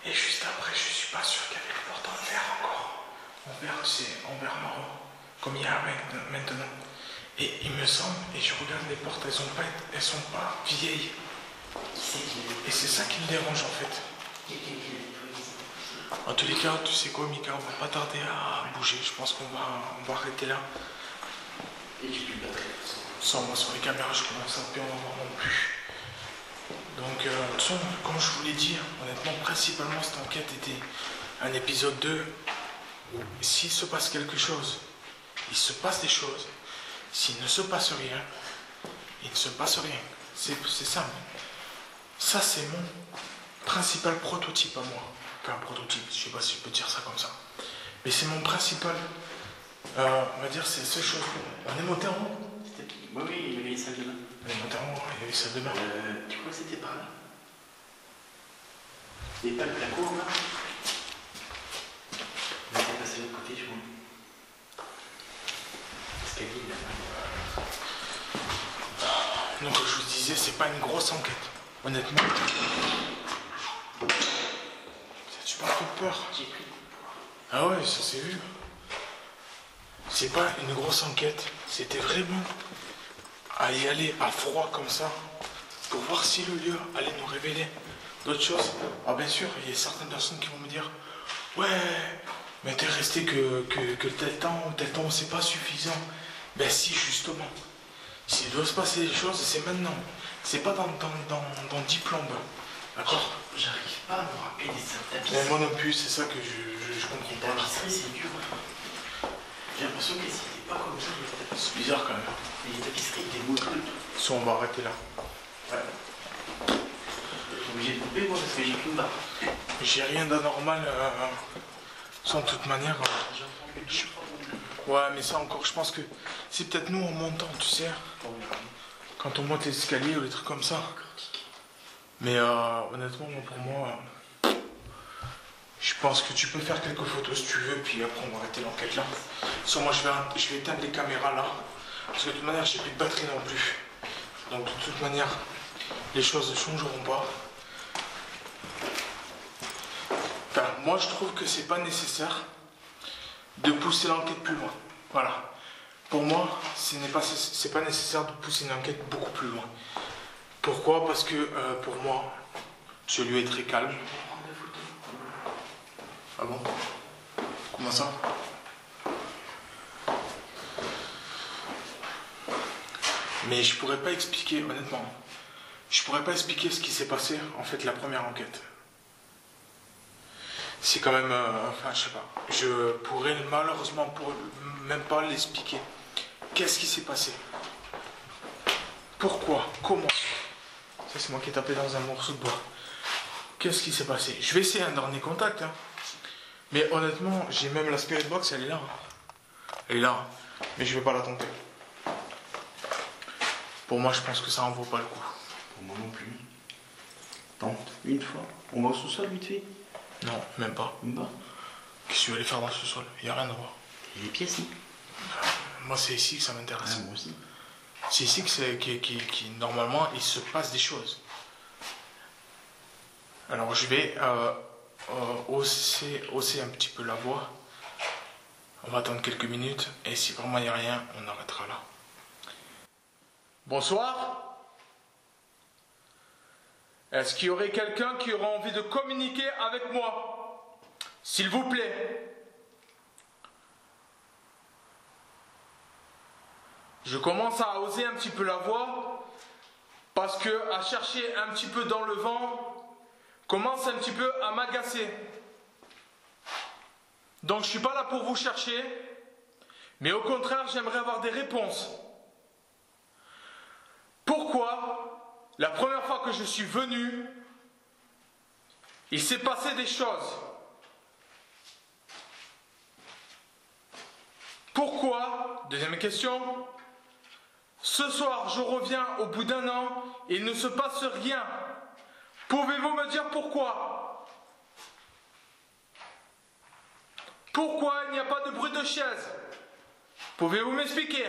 Et juste après, je suis pas sûr qu'il y avait les portes en verre encore. En verre, c'est en verre marron. Comme il y a maintenant. Et il me semble, et je regarde les portes, elles sont pas vieilles. Et c'est ça qui me dérange en fait. En tous les cas, tu sais quoi, Mika, on va pas tarder à bouger. Je pense qu'on va arrêter là. Et j'ai plus de batterie. Sans moi sur les caméras, je commence à plus en avoir non plus. Donc, de toute façon, comme je vous l'ai dit, honnêtement, principalement cette enquête était un épisode 2 où s'il se passe quelque chose, il se passe des choses. S'il ne se passe rien, il ne se passe rien. C'est simple. Ça, c'est mon principal prototype à moi. Enfin, prototype, je sais pas si je peux dire ça comme ça. Mais c'est mon principal, on va dire, c'est la seule chose. On est monté en haut. Oui, il y avait les salles de bain. On est monté en haut, il y avait les salles de bain. Tu crois que c'était par là? Il n'y avait pas la cour là? On était passé de l'autre côté, je crois. L'escalier là-bas. disais, c'est pas une grosse enquête. Honnêtement. Tu m'as fait peur. J'ai pris. Ah ouais, ça s'est vu. C'est pas une grosse enquête. C'était vraiment à y aller à froid comme ça pour voir si le lieu allait nous révéler d'autres choses. Ah bien sûr, il y a certaines personnes qui vont me dire ouais, mais t'es resté que tel temps, c'est pas suffisant. Ben si, justement. S'il doit se passer des choses, c'est maintenant. C'est pas dans 10 plombes. D'accord? J'arrive pas à me rappeler des tapisseries. Mais moi non plus, c'est ça que je comprends pas. Les tapisseries, c'est dur. J'ai l'impression que c'était pas comme ça, les tapisseries. C'est bizarre quand même. Les tapisseries, des mots trucs. Soit on va arrêter là. Ouais. Je suis obligé de couper, moi, parce que j'ai plus une barre. J'ai rien d'anormal. Sans toute manière. Ouais, mais ça encore, je pense que c'est peut-être nous en montant, tu sais. Quand on monte l'escalier ou les trucs comme ça. Mais honnêtement, pour moi, je pense que tu peux faire quelques photos si tu veux, puis après on va arrêter l'enquête là. Soit moi je vais éteindre les caméras là, parce que de toute manière j'ai plus de batterie non plus. Donc de toute manière, les choses ne changeront pas. Enfin, moi je trouve que c'est pas nécessaire de pousser l'enquête plus loin. Voilà. Pour moi, c'est pas nécessaire de pousser une enquête beaucoup plus loin. Pourquoi? Parce que pour moi, ce lieu est très calme. Ah bon? Comment ça? Mais je pourrais pas expliquer, honnêtement. Je pourrais pas expliquer ce qui s'est passé, en fait, la première enquête. C'est quand même... enfin, je sais pas. Je pourrais malheureusement même pas l'expliquer. Qu'est-ce qui s'est passé? Pourquoi? Comment? Ça, c'est moi qui ai tapé dans un morceau de bois. Qu'est-ce qui s'est passé? Je vais essayer un dernier contact. Hein. Mais honnêtement, j'ai même la spirit box, elle est là. Elle est là. Mais je vais pas la tenter. Pour moi, je pense que ça en vaut pas le coup. Pour moi non plus. Tente, une fois. On va au sous-sol vite fait? Non, même pas. Même pas. Qu'est-ce que tu veux aller faire dans ce sol? Il n'y a rien à voir. Il y a des pièces, non? Moi, c'est ici que ça m'intéresse. Ah, moi aussi. C'est ici que normalement, il se passe des choses. Alors, je vais hausser un petit peu la voix. On va attendre quelques minutes. Et si vraiment il n'y a rien, on arrêtera là. Bonsoir. Est-ce qu'il y aurait quelqu'un qui aurait envie de communiquer avec moi? S'il vous plaît. Je commence à hausser un petit peu la voix parce que à chercher un petit peu dans le vent commence un petit peu à m'agacer. Donc je ne suis pas là pour vous chercher, mais au contraire j'aimerais avoir des réponses. Pourquoi, la première fois que je suis venu, il s'est passé des choses? Pourquoi, deuxième question, ce soir je reviens au bout d'un an et il ne se passe rien? Pouvez-vous me dire pourquoi? Pourquoi il n'y a pas de bruit de chaise? Pouvez-vous m'expliquer?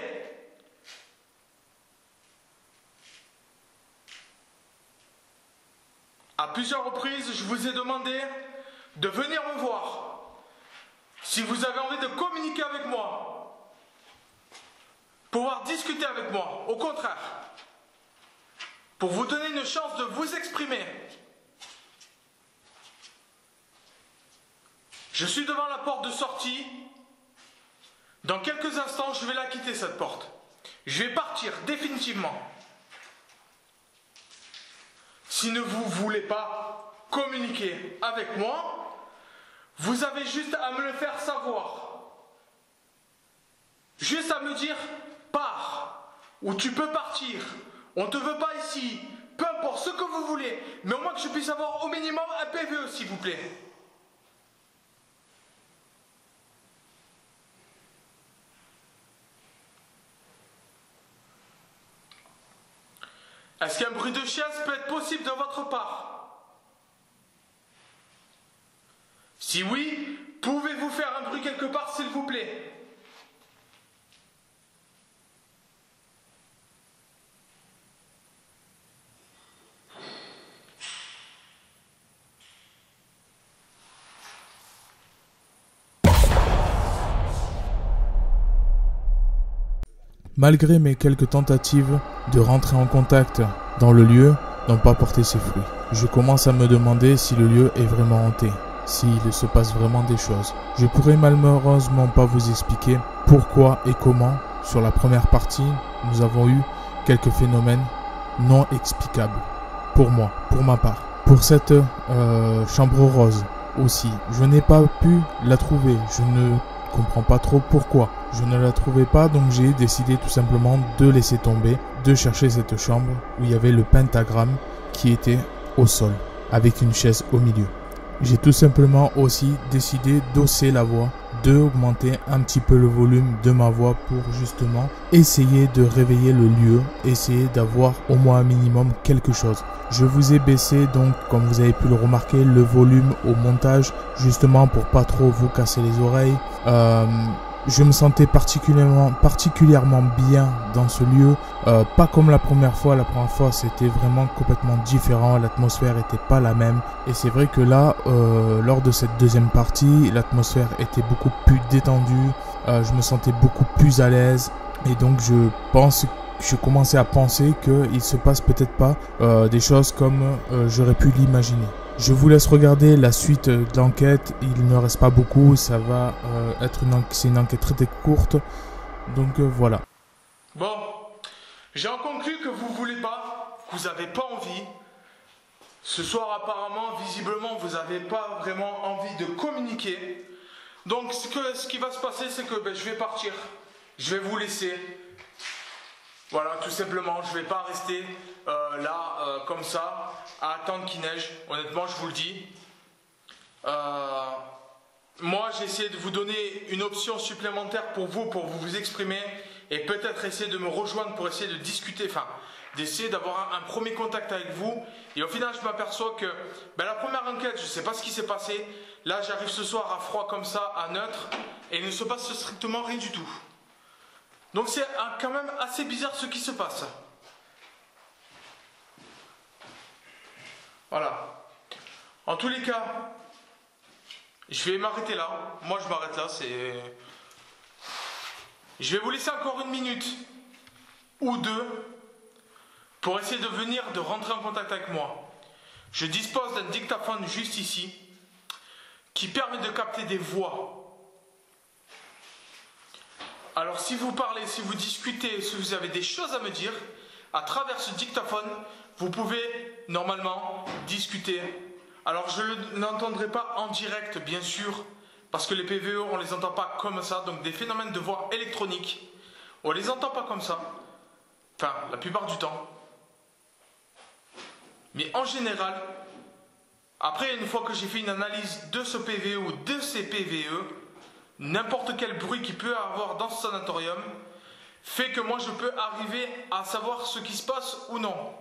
À plusieurs reprises, je vous ai demandé de venir me voir. Si vous avez envie de communiquer avec moi, pouvoir discuter avec moi, au contraire, pour vous donner une chance de vous exprimer. Je suis devant la porte de sortie. Dans quelques instants, je vais la quitter, cette porte. Je vais partir définitivement. Si vous ne voulez pas communiquer avec moi, vous avez juste à me le faire savoir. Juste à me dire, pars, ou tu peux partir. On ne te veut pas ici. Peu importe ce que vous voulez, mais au moins que je puisse avoir au minimum un PVE, s'il vous plaît. Est-ce qu'un bruit de chaise peut être possible de votre part? Si oui, pouvez-vous faire un bruit quelque part, s'il vous plaît? Malgré mes quelques tentatives de rentrer en contact dans le lieu, n'ont pas porté ses fruits. Je commence à me demander si le lieu est vraiment hanté, s'il se passe vraiment des choses. Je pourrais malheureusement pas vous expliquer pourquoi et comment. Sur la première partie, nous avons eu quelques phénomènes non explicables. Pour moi, pour ma part. Pour cette chambre rose aussi, je n'ai pas pu la trouver. Je ne comprends pas trop pourquoi. Je ne la trouvais pas, donc j'ai décidé tout simplement de laisser tomber, de chercher cette chambre où il y avait le pentagramme qui était au sol, avec une chaise au milieu. J'ai tout simplement aussi décidé d'hausser la voix, d'augmenter un petit peu le volume de ma voix pour justement essayer de réveiller le lieu, essayer d'avoir au moins un minimum quelque chose. Je vous ai baissé donc, comme vous avez pu le remarquer, le volume au montage, justement pour pas trop vous casser les oreilles. Je me sentais particulièrement bien dans ce lieu, pas comme la première fois. La première fois c'était vraiment complètement différent, l'atmosphère était pas la même. Et c'est vrai que là, lors de cette deuxième partie, l'atmosphère était beaucoup plus détendue, je me sentais beaucoup plus à l'aise. Et donc je commençais à penser qu'il se passe peut-être pas des choses comme j'aurais pu l'imaginer. Je vous laisse regarder la suite de l'enquête, il ne reste pas beaucoup, ça va c'est une enquête très courte, donc voilà. Bon, j'en conclus que vous voulez pas, que vous n'avez pas envie. Ce soir, apparemment, visiblement, vous n'avez pas vraiment envie de communiquer. Donc, ce qui va se passer, c'est que je vais partir. Je vais vous laisser. Voilà, tout simplement, je ne vais pas rester là, comme ça, à attendre qu'il neige. Honnêtement, je vous le dis. Moi, j'ai essayé de vous donner une option supplémentaire pour vous exprimer et peut-être essayer de me rejoindre pour essayer de discuter, enfin, d'essayer d'avoir un premier contact avec vous. Et au final, je m'aperçois que la première enquête, je ne sais pas ce qui s'est passé. Là, j'arrive ce soir à froid comme ça, à neutre, et il ne se passe strictement rien du tout. Donc c'est quand même assez bizarre ce qui se passe. Voilà. En tous les cas, je vais m'arrêter là. Moi, je m'arrête là. Je vais vous laisser encore une minute ou deux pour essayer de rentrer en contact avec moi. Je dispose d'un dictaphone juste ici qui permet de capter des voix. Alors si vous parlez, si vous discutez, si vous avez des choses à me dire, à travers ce dictaphone, vous pouvez normalement discuter. Alors je ne l'entendrai pas en direct, bien sûr, parce que les PVE, on ne les entend pas comme ça, donc des phénomènes de voix électroniques, on ne les entend pas comme ça, enfin la plupart du temps. Mais en général, après une fois que j'ai fait une analyse de ce PVE ou de ces PVE, n'importe quel bruit qu'il peut avoir dans ce sanatorium fait que moi je peux arriver à savoir ce qui se passe ou non.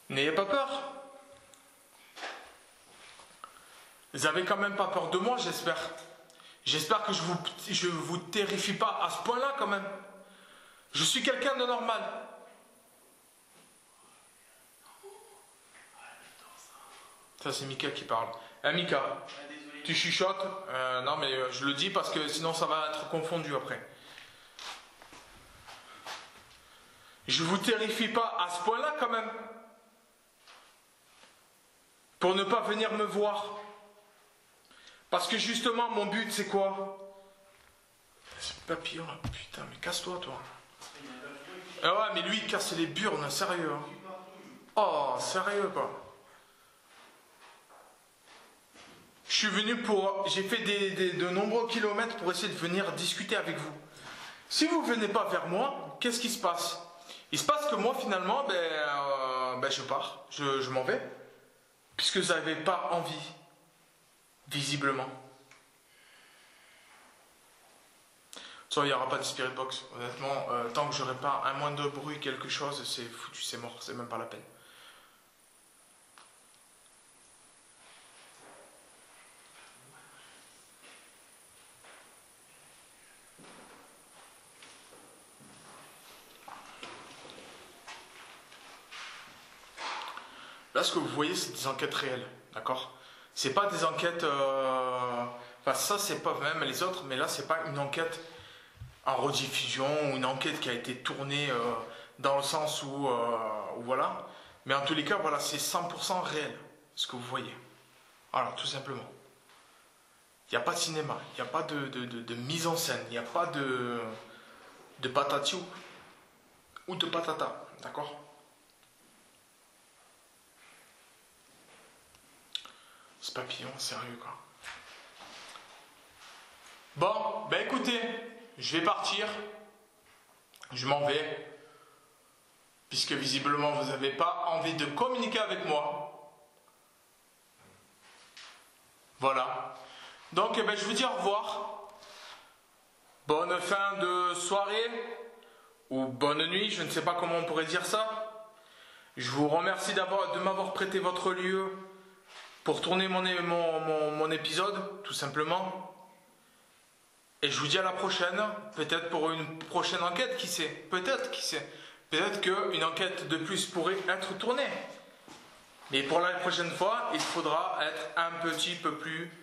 N'ayez pas peur. Vous n'avez quand même pas peur de moi, j'espère. J'espère que je vous terrifie pas à ce point-là quand même. Je suis quelqu'un de normal. Ça c'est Mika qui parle. Mika, tu chuchotes non mais je le dis parce que sinon ça va être confondu après. Je vous terrifie pas à ce point-là quand même. Pour ne pas venir me voir. Parce que justement, mon but, c'est quoi? C'est papillon, putain, mais casse-toi, toi. Ah ouais, mais lui, il casse les burnes, sérieux. Hein. Oh, sérieux, quoi. Je suis venu j'ai fait de nombreux kilomètres pour essayer de venir discuter avec vous. Si vous ne venez pas vers moi, qu'est-ce qui se passe? Il se passe que moi, finalement, je pars, je m'en vais. Puisque vous n'avez pas envie. Visiblement. Ça, il n'y aura pas de spirit box. Honnêtement, tant que j'aurai pas un moindre bruit, quelque chose, c'est foutu, c'est mort, c'est même pas la peine. Là, ce que vous voyez, c'est des enquêtes réelles, d'accord? C'est pas des enquêtes... Enfin, ça, c'est pas même les autres, mais là, c'est pas une enquête en rediffusion ou une enquête qui a été tournée dans le sens où voilà. Mais en tous les cas, voilà, c'est 100% réel, ce que vous voyez. Voilà, tout simplement. Il n'y a pas de cinéma, il n'y a pas de mise en scène, il n'y a pas de patati ou de patata, d'accord? Ce papillon, sérieux quoi. Bon, ben écoutez, je vais partir. Je m'en vais. Puisque visiblement vous n'avez pas envie de communiquer avec moi. Voilà. Donc ben, je vous dis au revoir. Bonne fin de soirée. Ou bonne nuit, je ne sais pas comment on pourrait dire ça. Je vous remercie de m'avoir prêté votre lieu pour tourner mon épisode, tout simplement. Et je vous dis à la prochaine, peut-être pour une prochaine enquête, qui sait? Peut-être, qui sait? Peut-être qu'une enquête de plus pourrait être tournée. Mais pour la prochaine fois, il faudra être un petit peu plus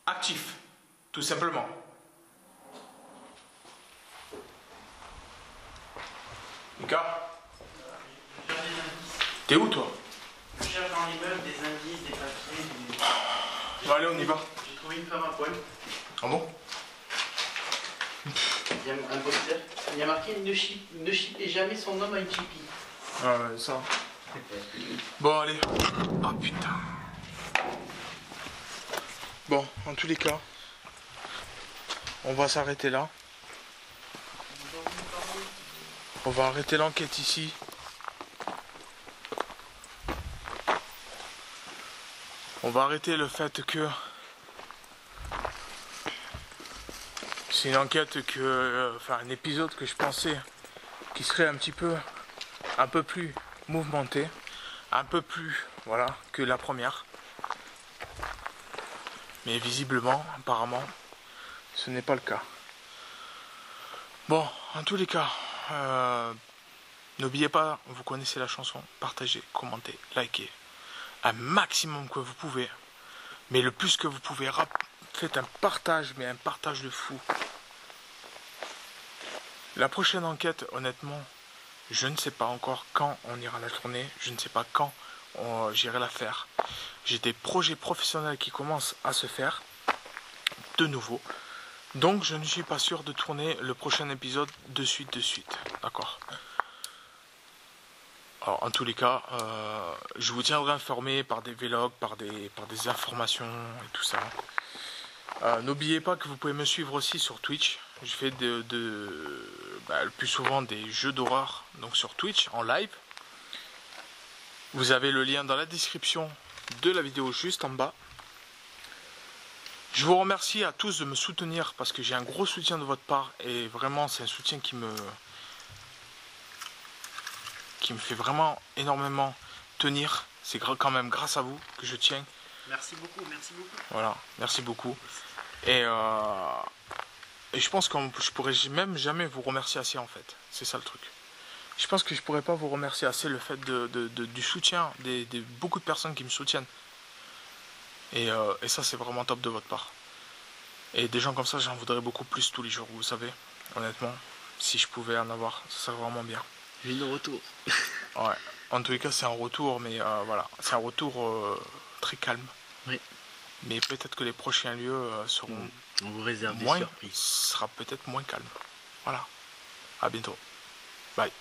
actif, tout simplement. Lucas? T'es où toi? Je cherche dans l'immeuble des indices, des papiers, Bon, allez, on y va. J'ai trouvé une femme à poil. Ah bon? Il y a un poster. Il y a marqué ne shippez jamais son homme à une chippie. Ah ouais, ça. Bon, allez. Oh putain. Bon, en tous les cas, on va s'arrêter là. On va arrêter l'enquête ici. On va arrêter le fait que c'est une enquête enfin un épisode que je pensais qui serait un peu plus mouvementé, un peu plus, voilà, que la première. Mais visiblement, apparemment, ce n'est pas le cas. Bon, en tous les cas, n'oubliez pas, vous connaissez la chanson, partagez, commentez, likez, un maximum que vous pouvez, mais le plus que vous pouvez, faites un partage, mais un partage de fou. La prochaine enquête, honnêtement, je ne sais pas encore quand on ira la tourner, je ne sais pas quand j'irai la faire. J'ai des projets professionnels qui commencent à se faire, de nouveau. Donc je ne suis pas sûr de tourner le prochain épisode de suite. D'accord. Alors en tous les cas, je vous tiendrai informé par des vlogs, par des informations et tout ça. N'oubliez pas que vous pouvez me suivre aussi sur Twitch. Je fais le plus souvent des jeux d'horreur, donc sur Twitch en live. Vous avez le lien dans la description de la vidéo juste en bas. Je vous remercie à tous de me soutenir parce que j'ai un gros soutien de votre part et vraiment c'est un soutien qui me fait vraiment énormément tenir. C'est quand même grâce à vous que je tiens. Merci beaucoup, merci beaucoup. Voilà, merci beaucoup. Et je pense que je pourrais même jamais vous remercier assez en fait. C'est ça le truc. Je pense que je pourrais pas vous remercier assez le fait du soutien de beaucoup de personnes qui me soutiennent. Et ça c'est vraiment top de votre part. Et des gens comme ça j'en voudrais beaucoup plus tous les jours, vous savez. Honnêtement, si je pouvais en avoir, ça serait vraiment bien. J'ai un retour. Ouais, en tous les cas c'est un retour, mais voilà, c'est un retour très calme. Oui. Mais peut-être que les prochains lieux seront On vous réserve des moins, surprises. sera peut-être moins calme. Voilà, à bientôt. Bye.